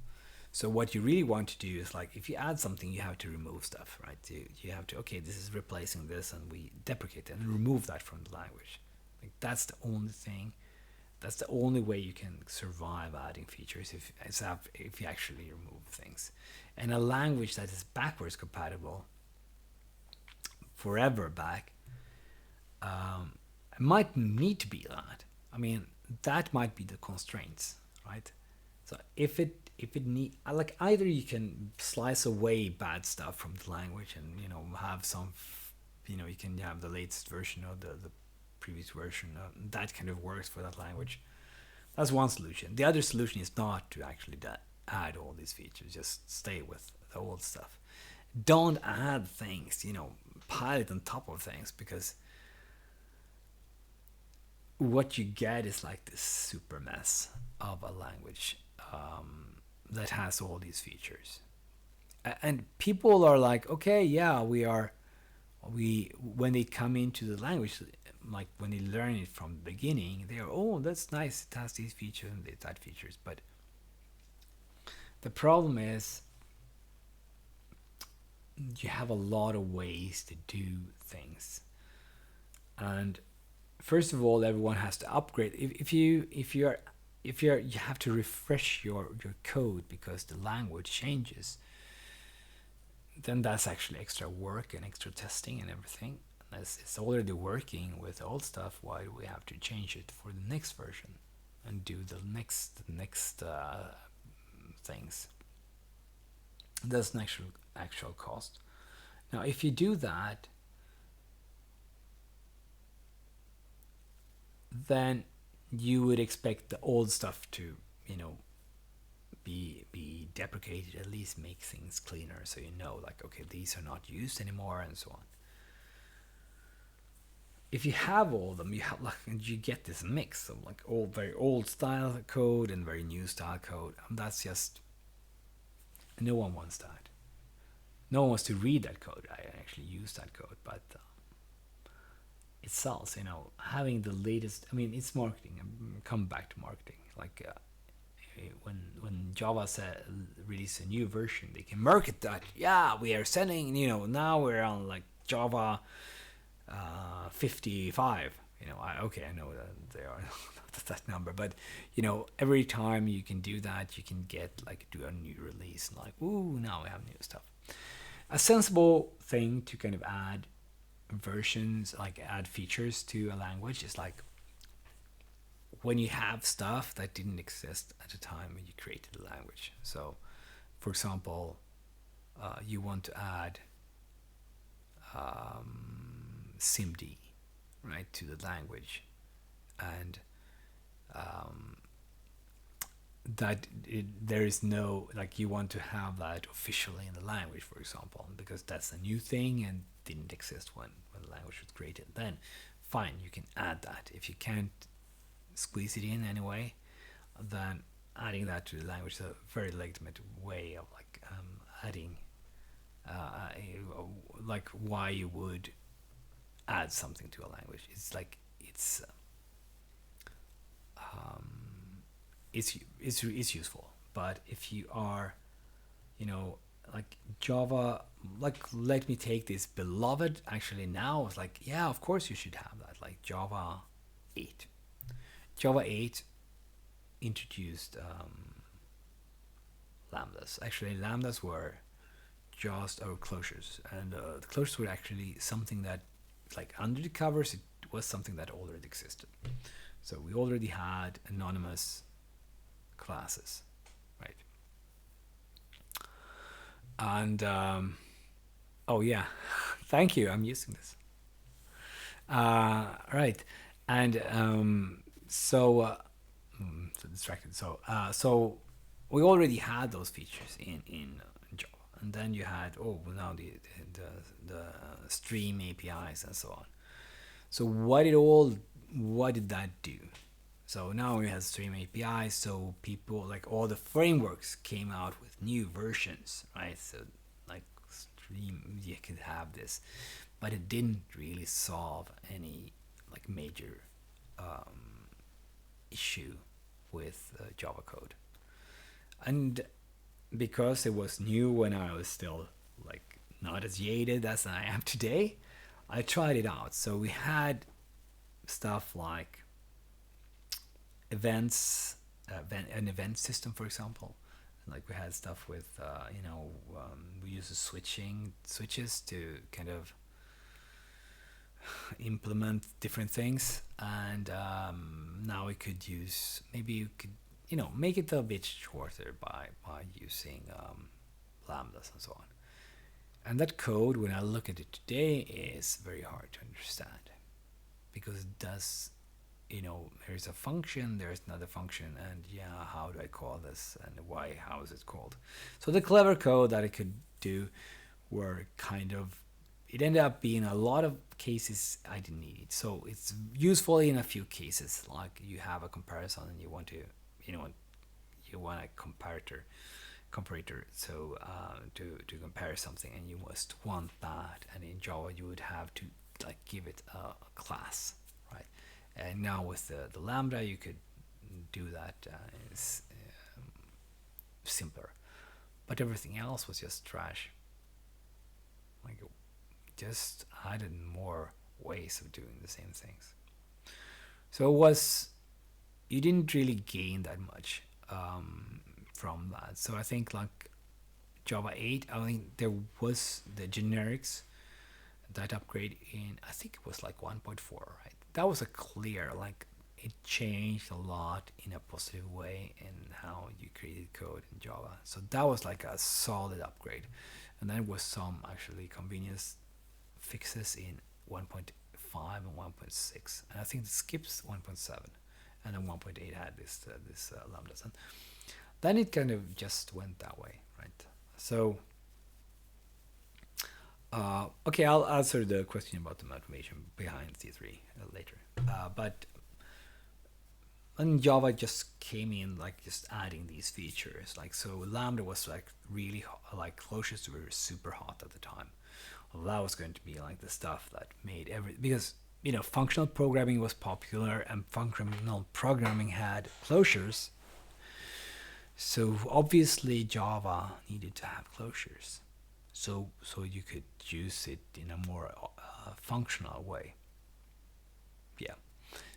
So what you really want to do is, like, if you add something, you have to remove stuff, right? You have to, okay, this is replacing this, and we deprecate it and remove that from the language. Like that's the only thing. That's the only way you can survive adding features, if you actually remove things. And a language that is backwards compatible forever back, it might need to be that. I mean, that might be the constraints, right? So if it need, like, either you can slice away bad stuff from the language and have some, you can have the latest version of the previous version. That kind of works for that language. That's one solution. The other solution is not to actually add all these features. Just stay with the old stuff. Don't add things, pile it on top of things, because what you get is like this super mess of a language that has all these features. And people are like, okay, yeah, when they come into the language, like when they learn it from the beginning, they are, oh, that's nice, it has these features and that features. But the problem is you have a lot of ways to do things. And first of all, everyone has to upgrade. You have to refresh your code because the language changes, then that's actually extra work and extra testing and everything. As it's already working with old stuff, why do we have to change it for the next version and do the next things? That's an actual cost. Now, if you do that, then you would expect the old stuff to, be deprecated, at least make things cleaner, so like, okay, these are not used anymore, and so on. if you have all of them, you have like you get this mix of like old, very old style code and very new style code, and that's just no one wants that. No one wants to read that code. I actually use that code, but it sells. Having the latest. I mean, it's marketing. Come back to marketing. Like when Java release a new version, they can market that. Yeah, we are sending. Now we're on like Java 55. I know that they are not that number, but every time you can do that, you can get like do a new release. Like, ooh, now we have new stuff. A sensible thing to kind of add versions, like add features to a language, is like when you have stuff that didn't exist at the time when you created the language. So, for example, you want to add SIMD, right, to the language, and there is no, like, you want to have that officially in the language, for example, because that's a new thing and didn't exist when the language was created. Then, fine, you can add that. If you can't squeeze it in anyway, then adding that to the language is a very legitimate way of like adding, like why you would add something to a language. It's like it's useful. But if you are, like Java, like let me take this beloved. Actually, now it's like, yeah, of course you should have that. Like Java 8. Java 8 introduced lambdas. Actually, lambdas were just our closures, and the closures were actually something that, like under the covers, it was something that already existed. So we already had anonymous classes, right? And oh yeah, thank you. I'm using this. Right, and so distracted. So we already had those features in Java, and then you had, oh well, now the stream APIs and so on. So what did that do? So now we have stream APIs, so people, like all the frameworks came out with new versions, right? So like stream, you could have this, but it didn't really solve any like major issue with Java code. And because it was new when I was still like not as jaded as I am today, I tried it out. So we had stuff like events, an event system, for example. Like we had stuff with, we use switches to kind of implement different things, and now we could use, maybe you could, make it a bit shorter by using lambdas and so on. And that code, when I look at it today, is very hard to understand because it does, there's a function, there's another function, and yeah, how do I call this, and why, how is it called? So the clever code that I could do were kind of, it ended up being a lot of cases I didn't need it. So it's useful in a few cases, like you have a comparison and you want to, you want a comparator, so to compare something, and you must want that, and in Java you would have to like give it a class, right? And now with the lambda you could do that. It's simpler, but everything else was just trash. Like just added more ways of doing the same things. So it was, you didn't really gain that much from that. So I think like Java 8, I think there was the generics, that upgrade in, I think it was like 1.4, right? That was a clear, like it changed a lot in a positive way in how you created code in Java. So that was like a solid upgrade. And then was some actually convenience fixes in 1.5 and 1.6, and I think it skips 1.7, and then 1.8 had this lambdas, and then it kind of just went that way, right? So Okay, I'll answer the question about the motivation behind C3 later. But when Java just came in, like just adding these features, like so Lambda was like really like closures were super hot at the time. Well, that was going to be like the stuff that made every because functional programming was popular and functional programming had closures. So obviously Java needed to have closures, so you could use it in a more functional way. Yeah.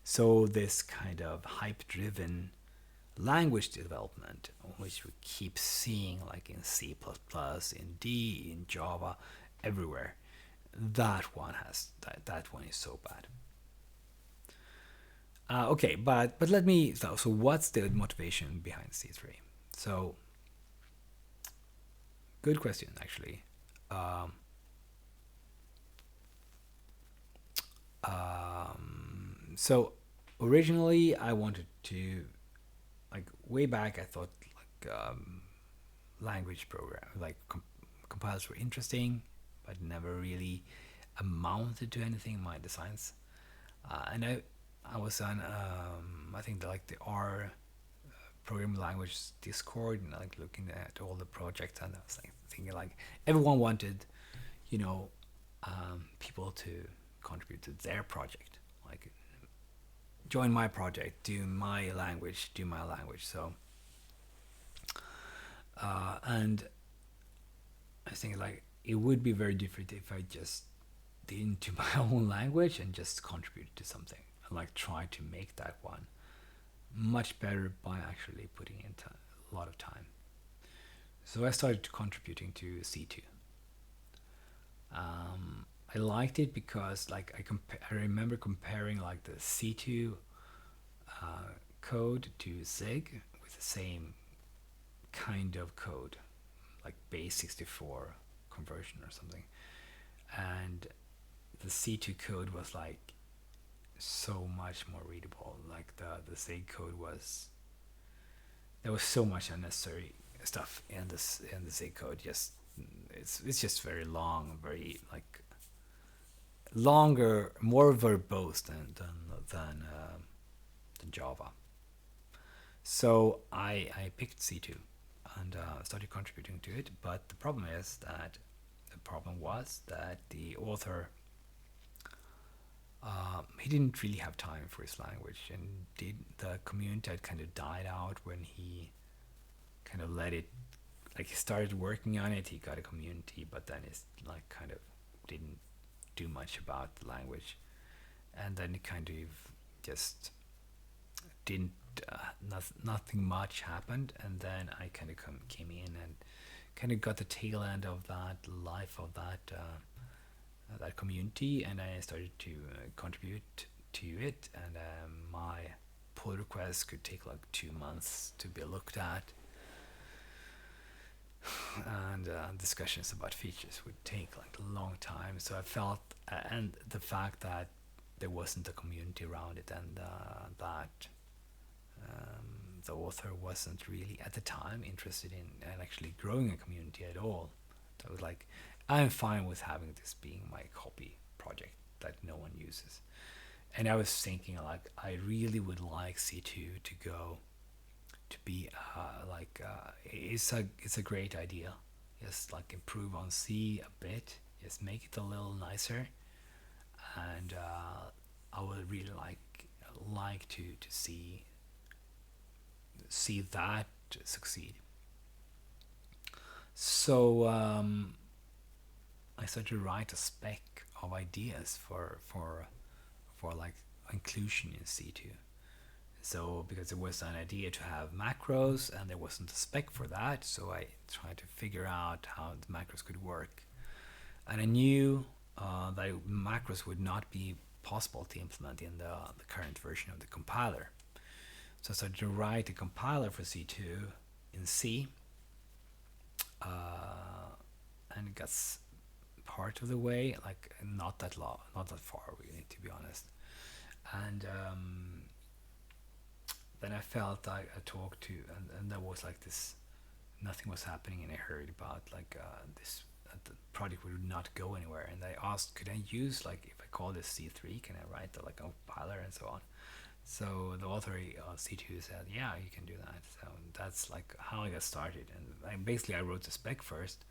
So this kind of hype-driven language development, which we keep seeing like in C++, in D, in Java, everywhere, that one is so bad. Okay, but let me so what's the motivation behind C3? So good question actually. Um, so originally I wanted to like way back I thought like language program like compilers were interesting, but never really amounted to anything in my designs. And I was on I think like the R programming language Discord and like looking at all the projects, and I was like thinking like everyone wanted you know people to contribute to their project, like join my project, do my language. So and I think like it would be very different if I just didn't do my own language and just contributed to something and like try to make that one much better by actually putting in a lot of time. So I started contributing to C2. I liked it because like I remember comparing like the C2 code to Zig with the same kind of code, like base 64 conversion or something, and the C2 code was like so much more readable. Like the Zig code was there was so much unnecessary stuff in the Zig code. Just it's just very long, very like longer, more verbose than Java. So I picked C2 and started contributing to it. But the problem was that the author he didn't really have time for his language, and did the community had kind of died out when he kind of let it like he started working on it. He got a community, but then it's like kind of didn't do much about the language, and then it kind of just didn't nothing much happened. And then I kind of came in and kind of got the tail end of that life of that community, and I started to contribute to it. And my pull requests could take like 2 months to be looked at, and discussions about features would take like a long time. So I felt, and the fact that there wasn't a community around it, and that the author wasn't really at the time interested in actually growing a community at all. So I was like, I'm fine with having this being my hobby project that no one uses. And I was thinking like I really would like C2 to go to be it's a great idea. Just like improve on C a bit, just make it a little nicer, and I would really like to see that succeed. So I started to write a spec of ideas for like inclusion in C2. So because there was an idea to have macros and there wasn't a spec for that, so I tried to figure out how the macros could work. And I knew that macros would not be possible to implement in the current version of the compiler. So I started to write a compiler for C2 in C, and it got part of the way, like not that long, not that far really, to be honest. And then I felt like I talked to, and there was like this, nothing was happening, and I heard about like this the project would not go anywhere. And I asked, could I use, like, if I call this C3, can I write the, like, a compiler and so on? So the author C2 said, yeah, you can do that. So that's like how I got started. And I wrote the spec first,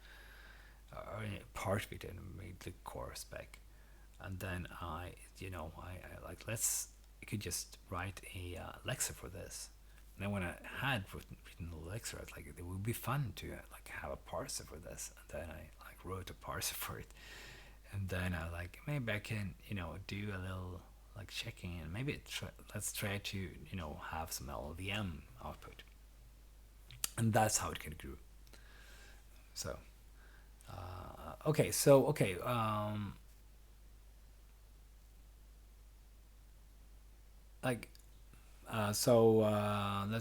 part of it, and made the core spec. And then I like, I could just write a Lexa for this. And then when I had written the Lexa, I was like, it would be fun to like have a parser for this. And then I like wrote a parser for it. And then I like, maybe I can do a little like checking, and maybe let's try to have some LLVM output. And that's how it kind of grew. So okay, like let's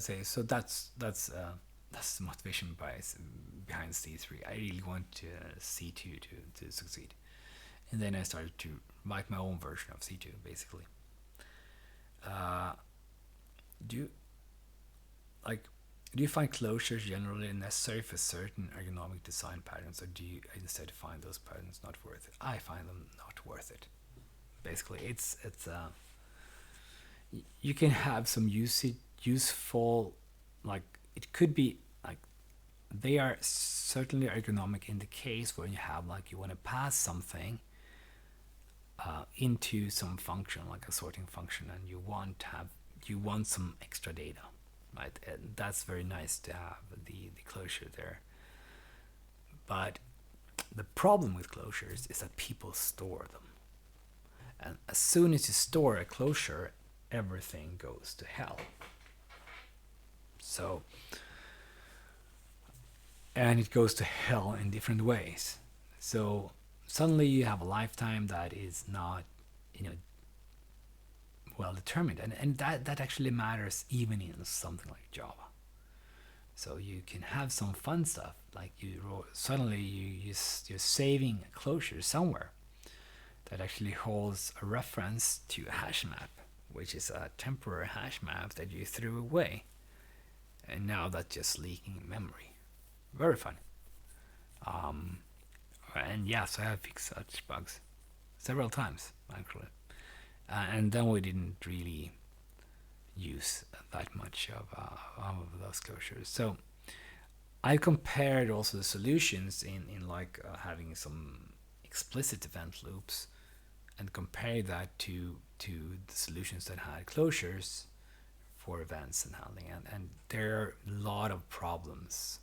say, so that's the motivation behind C3. I really want C2 to succeed. And then I started to write my own version of C2, basically. uh, do you like do you find closures generally necessary for certain ergonomic design patterns, or do you instead find those patterns not worth it? I find them not worth it. Basically, it's you can have some useful, like, it could be like, they are certainly ergonomic in the case where you have, like, you want to pass something into some function, like a sorting function, and you want some extra data, right? And that's very nice to have the closure there. But the problem with closures is that people store them, and as soon as you store a closure, everything goes to hell. So, and it goes to hell in different ways. So suddenly you have a lifetime that is not, you know, well determined, and that actually matters even in something like Java. So you can have some fun stuff, like suddenly you're saving a closure somewhere that actually holds a reference to a hash map, which is a temporary hash map that you threw away, and now that's just leaking memory. Very fun. Um, and yes, I have fixed such bugs several times actually, and then we didn't really use that much of those closures. So I compared also the solutions in like having some explicit event loops, and compared that to the solutions that had closures for events and handling, and there are a lot of problems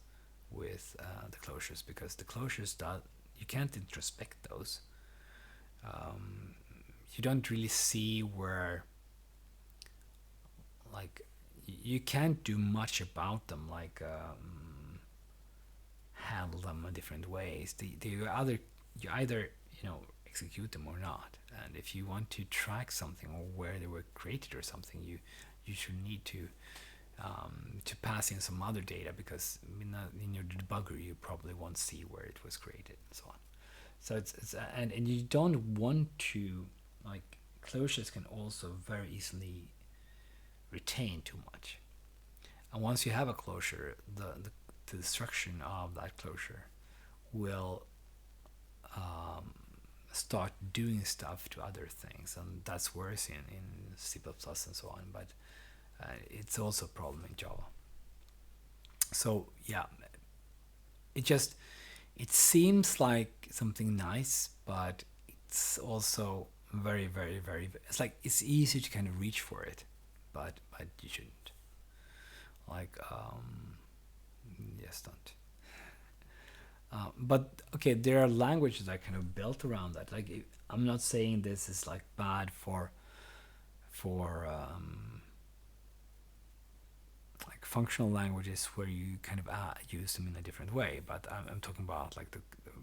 with the closures, because the closures that you can't introspect those. You don't really see where, like, you can't do much about them, like handle them in different ways. You either execute them or not, and if you want to track something or where they were created or something, you should need to pass in some other data, because in your debugger you probably won't see where it was created and so on. So it's and you don't want to, like, closures can also very easily retain too much. And once you have a closure, the destruction of that closure will start doing stuff to other things, and that's worse in C++ and so on. But it's also a problem in Java. So yeah, it seems like something nice, but it's also very, very, very. It's like it's easy to kind of reach for it, but you shouldn't. Like yes, don't. But okay, there are languages that are kind of built around that. Like, I'm not saying this is like bad for like functional languages where you kind of use them in a different way. But I'm talking about like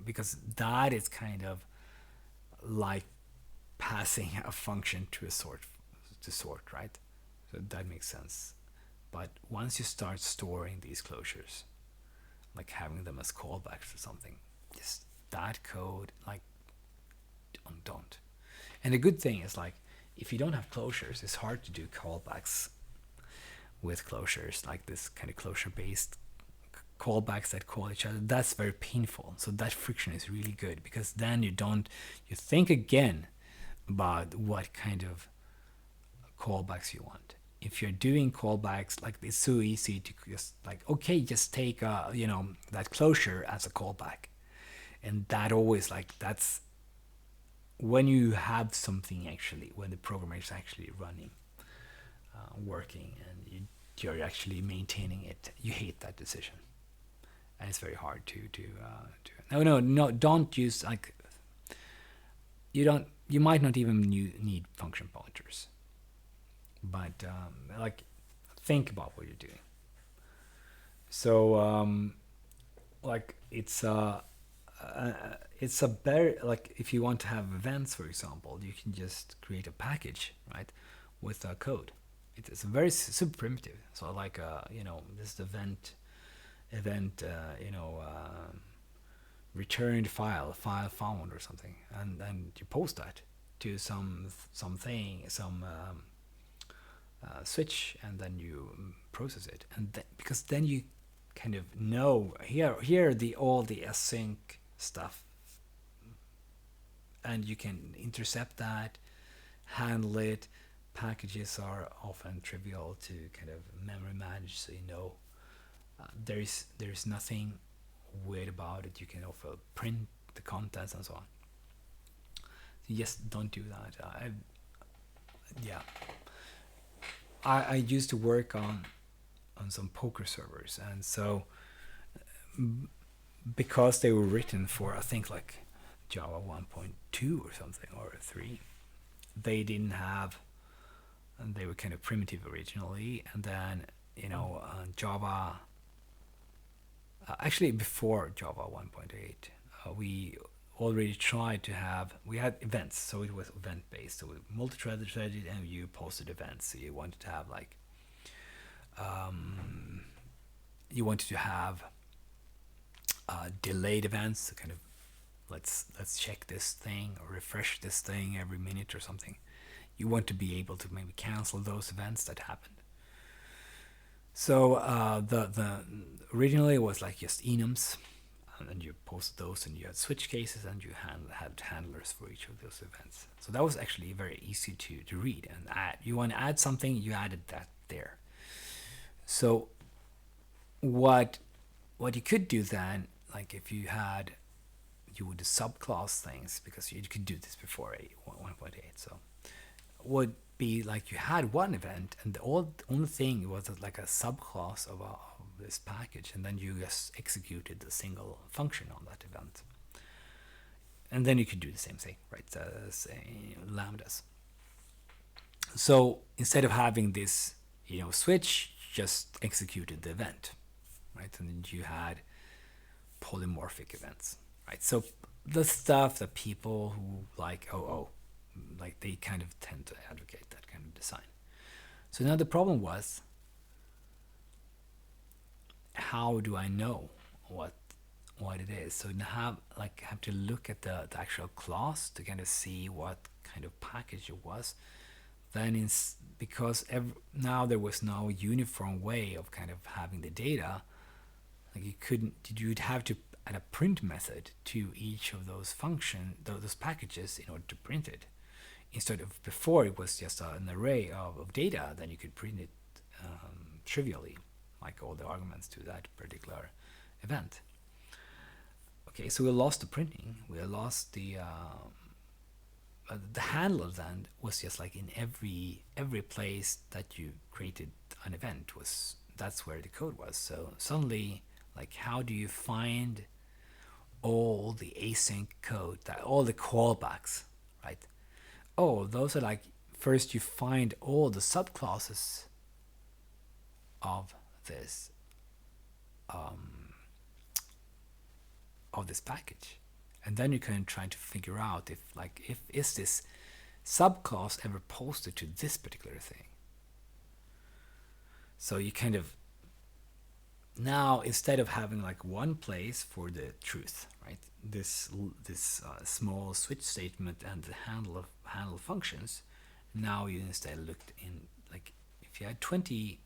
because that is kind of like passing a function to a sort, right? So that makes sense. But once you start storing these closures, like having them as callbacks or something, just that code, like, don't. And the good thing is, like, if you don't have closures, it's hard to do callbacks with closures, like this kind of closure based callbacks that call each other, that's very painful. So that friction is really good, because then you think again about what kind of callbacks you want. If you're doing callbacks, like, it's so easy to just like, okay, just take that closure as a callback, and that always, like, that's when you have something actually, when the program is actually running, working, and you're actually maintaining it, you hate that decision, and it's very hard to no, don't use, like, you might not even need function pointers, but like, think about what you're doing. So like, it's a better, like, if you want to have events, for example, you can just create a package, right, with code. It's very super primitive. So like, this event returned file found or something, and then you post that to something, some switch, and then you process it, and because then you kind of know, here the all the async stuff, and you can intercept that, handle it. Packages are often trivial to kind of memory manage, so there's nothing weird about it. You can also print the contents and so on. So just don't do that. Yeah, I used to work on some poker servers, and so because they were written for, I think, like Java 1.2 or something, or 3, they didn't have, and they were kind of primitive originally, and then Java, actually before Java 1.8, we already tried to have, we had events, so it was event based, so we multi-threaded, and you posted events. So you wanted to have, like, you wanted to have delayed events, so kind of, let's check this thing or refresh this thing every minute or something. You want to be able to maybe cancel those events that happened. So the originally it was like just enums, and then you posted those, and you had switch cases, and you had handlers for each of those events. So that was actually very easy to read and add. You want to add something, you added that there. So what you could do then, like, if you would do subclass things, because you could do this before 1.8. So would be like, you had one event, and the only thing was like a subclass of this package, and then you just executed a single function on that event, and then you could do the same thing, right, as lambdas. So instead of having this switch, just executed the event, right, and then you had polymorphic events, right? So the stuff that people who like like, they kind of tend to advocate that kind of design. So now the problem was, how do I know what it is? So now have to look at the actual class to kind of see what kind of package it was. Then because now there was no uniform way of kind of having the data, like, you'd have to add a print method to each of those those packages, in order to print it. Instead of before, it was just an array of data, then you could print it trivially, like all the arguments to that particular event. Okay, so we lost the printing, we lost the handler. Then was just like, in every place that you created an event, that's where the code was. So suddenly, like, how do you find all the async code, that all the callbacks, right? Oh, those are like, first you find all the subclasses of this package, and then you can try to figure out if is this subclass ever posted to this particular thing. So you kind of, now, instead of having like one place for the truth, right, this small switch statement and the handle functions, now you instead looked in, like, if you had 20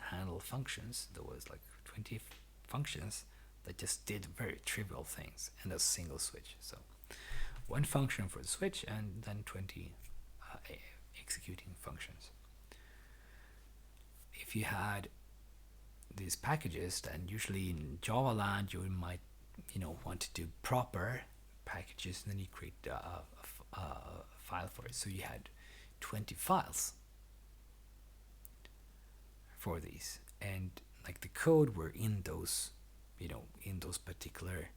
handle functions, there was like 20 functions that just did very trivial things in a single switch. So one function for the switch and then 20 executing functions. If you had these packages, then usually in Java land you might want to do proper packages, and then you create a file for it. So you had 20 files for these, and like the code were in those in those particular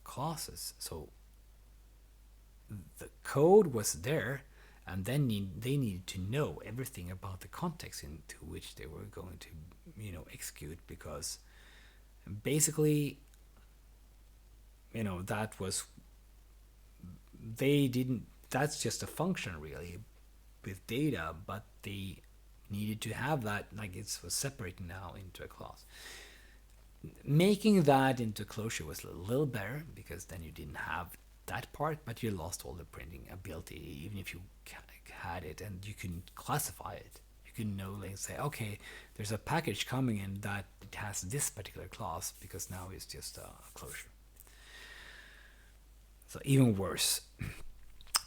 classes. So the code was there, and then they needed to know everything about the context into which they were going to execute, because basically that was, they didn't, that's just a function really with data, but they needed to have that, like it was separated now into a class. Making that into closure was a little better, because then you didn't have that part, but you lost all the printing ability, even if you had it, and you can classify it. You can know, like, say, okay, there's a package coming in that it has this particular class, because now it's just a closure. So even worse.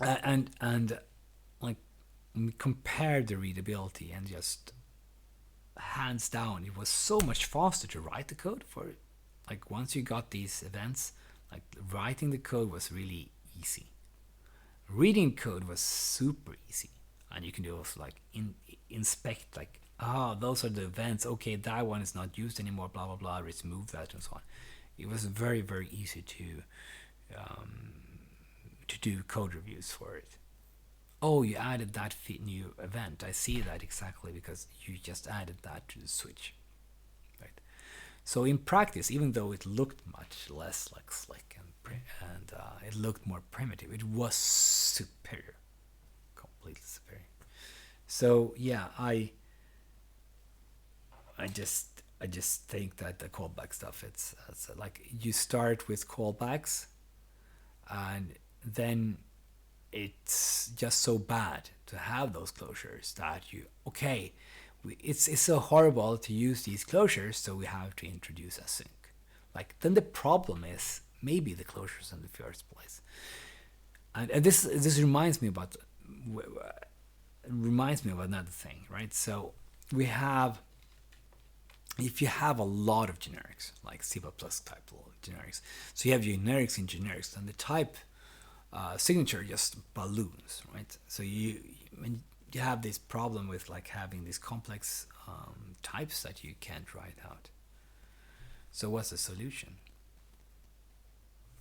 And like, we compared the readability, and just hands down, it was so much faster to write the code for it. Like, once you got these events, like, writing the code was really easy. Reading code was super easy, and you can also like inspect, like, those are the events, okay, that one is not used anymore, blah blah blah, let's move that, and so on. It was very, very easy to do code reviews for it. Oh, you added that new event, I see that exactly, because you just added that to the switch, right? So in practice, even though it looked much less like slick and it looked more primitive, it was superior, completely superior. So yeah, I just think that the callback stuff, it's like, you start with callbacks, and then it's just so bad to have those closures that it's so horrible to use these closures, so we have to introduce async. Like, then the problem is maybe the closures in the first place. And this reminds me about another thing, right? So we have, if you have a lot of generics, like C++ type generics, so you have generics in generics, and the type signature just balloons, right? So you have this problem with, like, having these complex types that you can't write out. So what's the solution?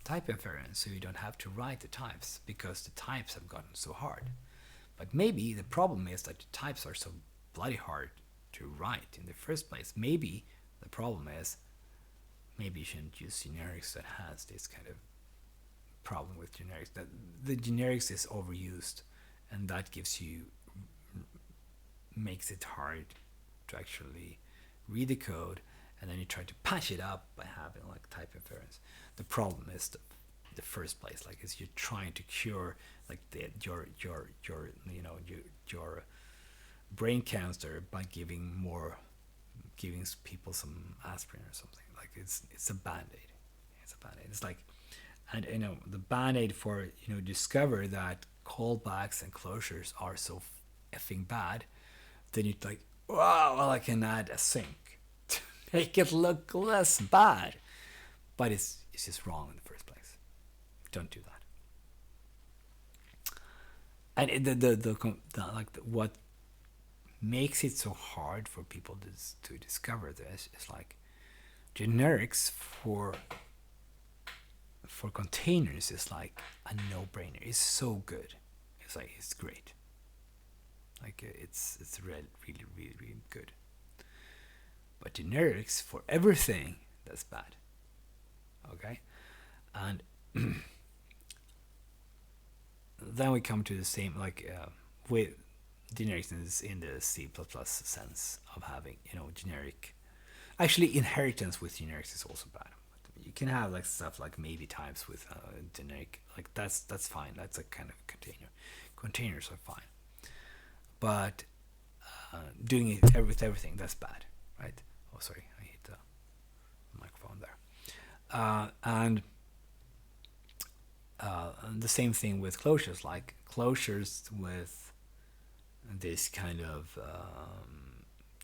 Type inference, so you don't have to write the types, because the types have gotten so hard. But maybe the problem is that the types are so bloody hard to write in the first place. Maybe the problem is, maybe you shouldn't use generics that has this kind of problem with generics, that the generics is overused, and that makes it hard to actually read the code, and then you try to patch it up by having, like, type inference. The problem is the first place, like, is you're trying to cure, like, your brain cancer by giving people some aspirin or something. Like, it's a band-aid. It's like, and the band-aid for discover that callbacks and closures are so effing bad, then you're like, wow, well, I can add async to make it look less bad, but it's just wrong in the first place. Don't do that. And what makes it so hard for people to discover this is, like, generics for containers is like a no-brainer. It's so good. It's great. Like, it's really, really, really, really good. But generics for everything, that's bad. Okay, and then we come to the same, like, with generics in the C++ sense of having generic. Actually, inheritance with generics is also bad. You can have, like, stuff like maybe types with generic, like, that's fine. That's a kind of container. Containers are fine, but doing it with everything, that's bad, right? Oh, sorry, I hit the microphone there. And the same thing with closures, like closures with this kind of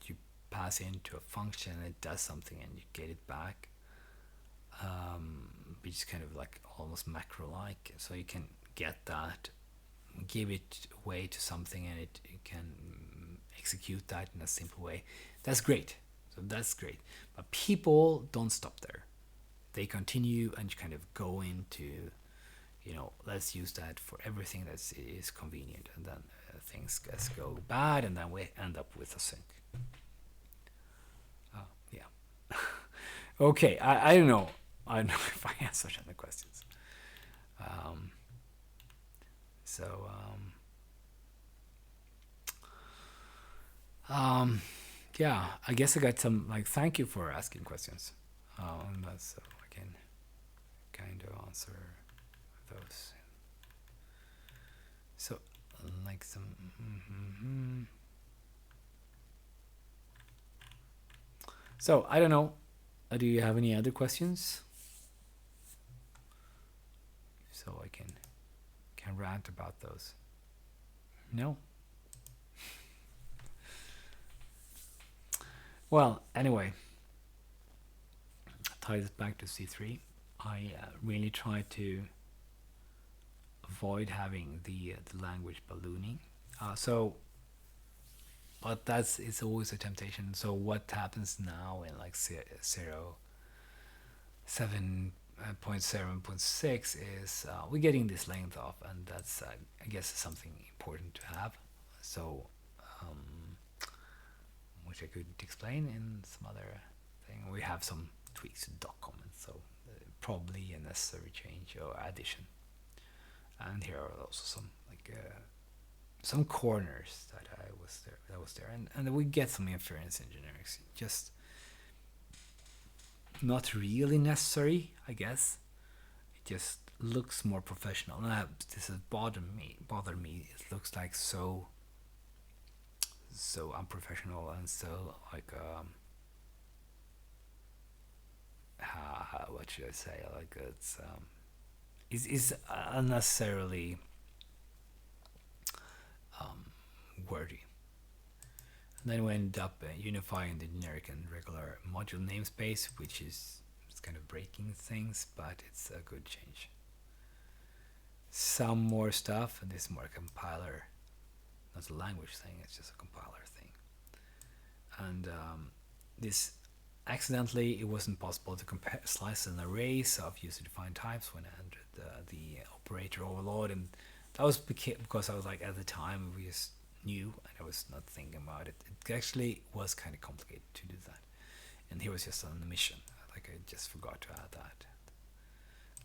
you pass into a function, it does something, and you get it back, which is kind of like almost macro-like. So you can get that, give it away to something, and it can execute that in a simple way. That's great. So that's great. But people don't stop there. They continue and kind of go into, let's use that for everything that is convenient, and then things just go bad, and then we end up with a sync. Yeah. Okay, I don't know. I don't know if I answered any questions. Um, so, yeah, I guess I got some, like, thank you for asking questions. And that's so I can kind of answer those. So, like some. So, I don't know. Do you have any other questions? So I can rant about those. No? Well, anyway, tie this back to C3. I really try to avoid having the language ballooning. But it's always a temptation. So what happens now in like 7.7.6 is we're getting this length off, and that's I guess something important to have. So which I could explain in some other thing. We have some tweaks to doc comments, so probably a necessary change or addition. And here are also some like some corners that was there, and we get some inference engineering, just not really necessary, I guess. It just looks more professional, and this has bothered me. It looks like so unprofessional, and so like what should I say? Like it's unnecessarily wordy. And then we end up unifying the generic and regular module namespace, which is it's kind of breaking things, but it's a good change. Some more stuff, and this is more a compiler, not a language thing, it's just a compiler thing. And this accidentally, it wasn't possible to slice an array of user-defined types when I entered the operator overload, and that was because I was like, at the time we just knew, and I was not thinking about it. It actually was kind of complicated to do that, and he was just on the mission. Like, I just forgot to add that.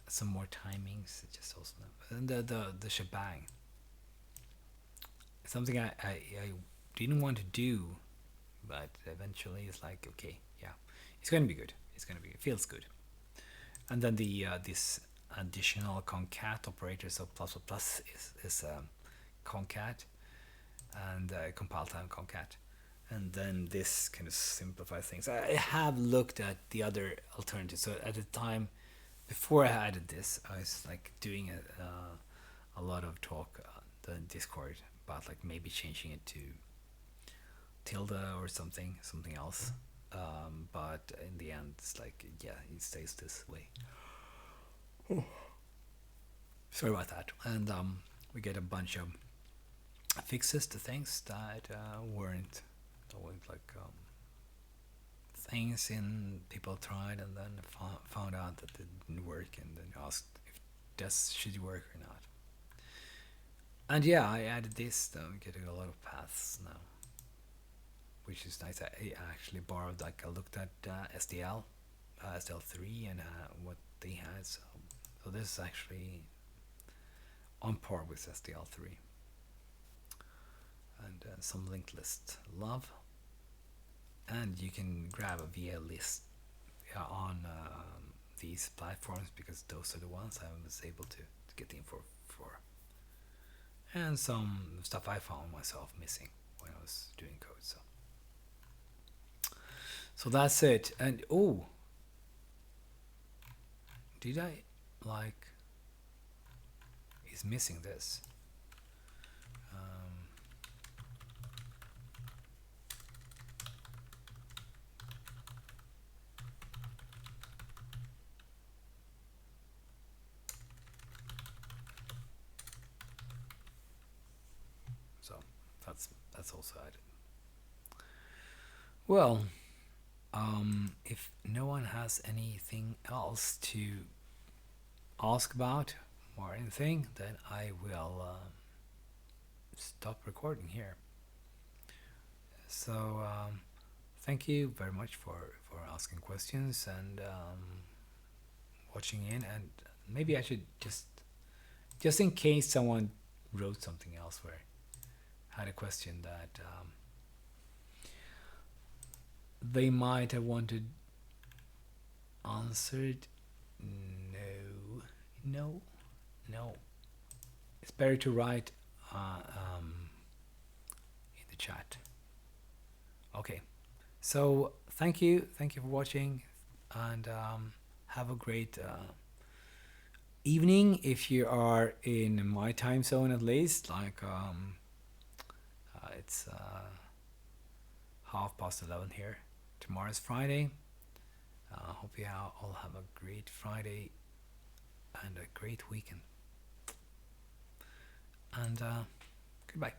Some more timings, just also, and the shebang. Something I didn't want to do, but eventually it's like, okay, yeah, it's going to be good. It feels good. And then the this additional concat operator, so plus plus plus is concat, and compile time concat. And then this kind of simplifies things. I have looked at the other alternatives. So at the time, before I added this, I was like doing a lot of talk on the Discord about like maybe changing it to tilde or something else. But in the end, it's like, yeah, it stays this way. Oh. Sorry about that. And we get a bunch of fixes to things that weren't like things in people tried and then found out that it didn't work, and then asked if this should work or not. And yeah, I added this, though, getting a lot of paths now, which is nice. I actually borrowed, like, I looked at SDL, SDL3, and what they had, so this is actually on par with SDL3. And some linked list love, and you can grab a VL list on these platforms, because those are the ones I was able to get the info for, and some stuff I found myself missing when I was doing code. So that's it. And oh, did I like? He's missing this. Um, so that's also added. Well, if no one has anything else to ask about or anything, then I will stop recording here. So thank you very much for asking questions and watching in. And maybe I should just in case someone wrote something elsewhere, had a question that they might have wanted answered. No, no, no. It's better to write in the chat. Okay. So thank you for watching, and have a great evening if you are in my time zone at least. Like it's 11:30 here. Tomorrow's Friday. Hope you all have a great Friday and a great weekend. And goodbye.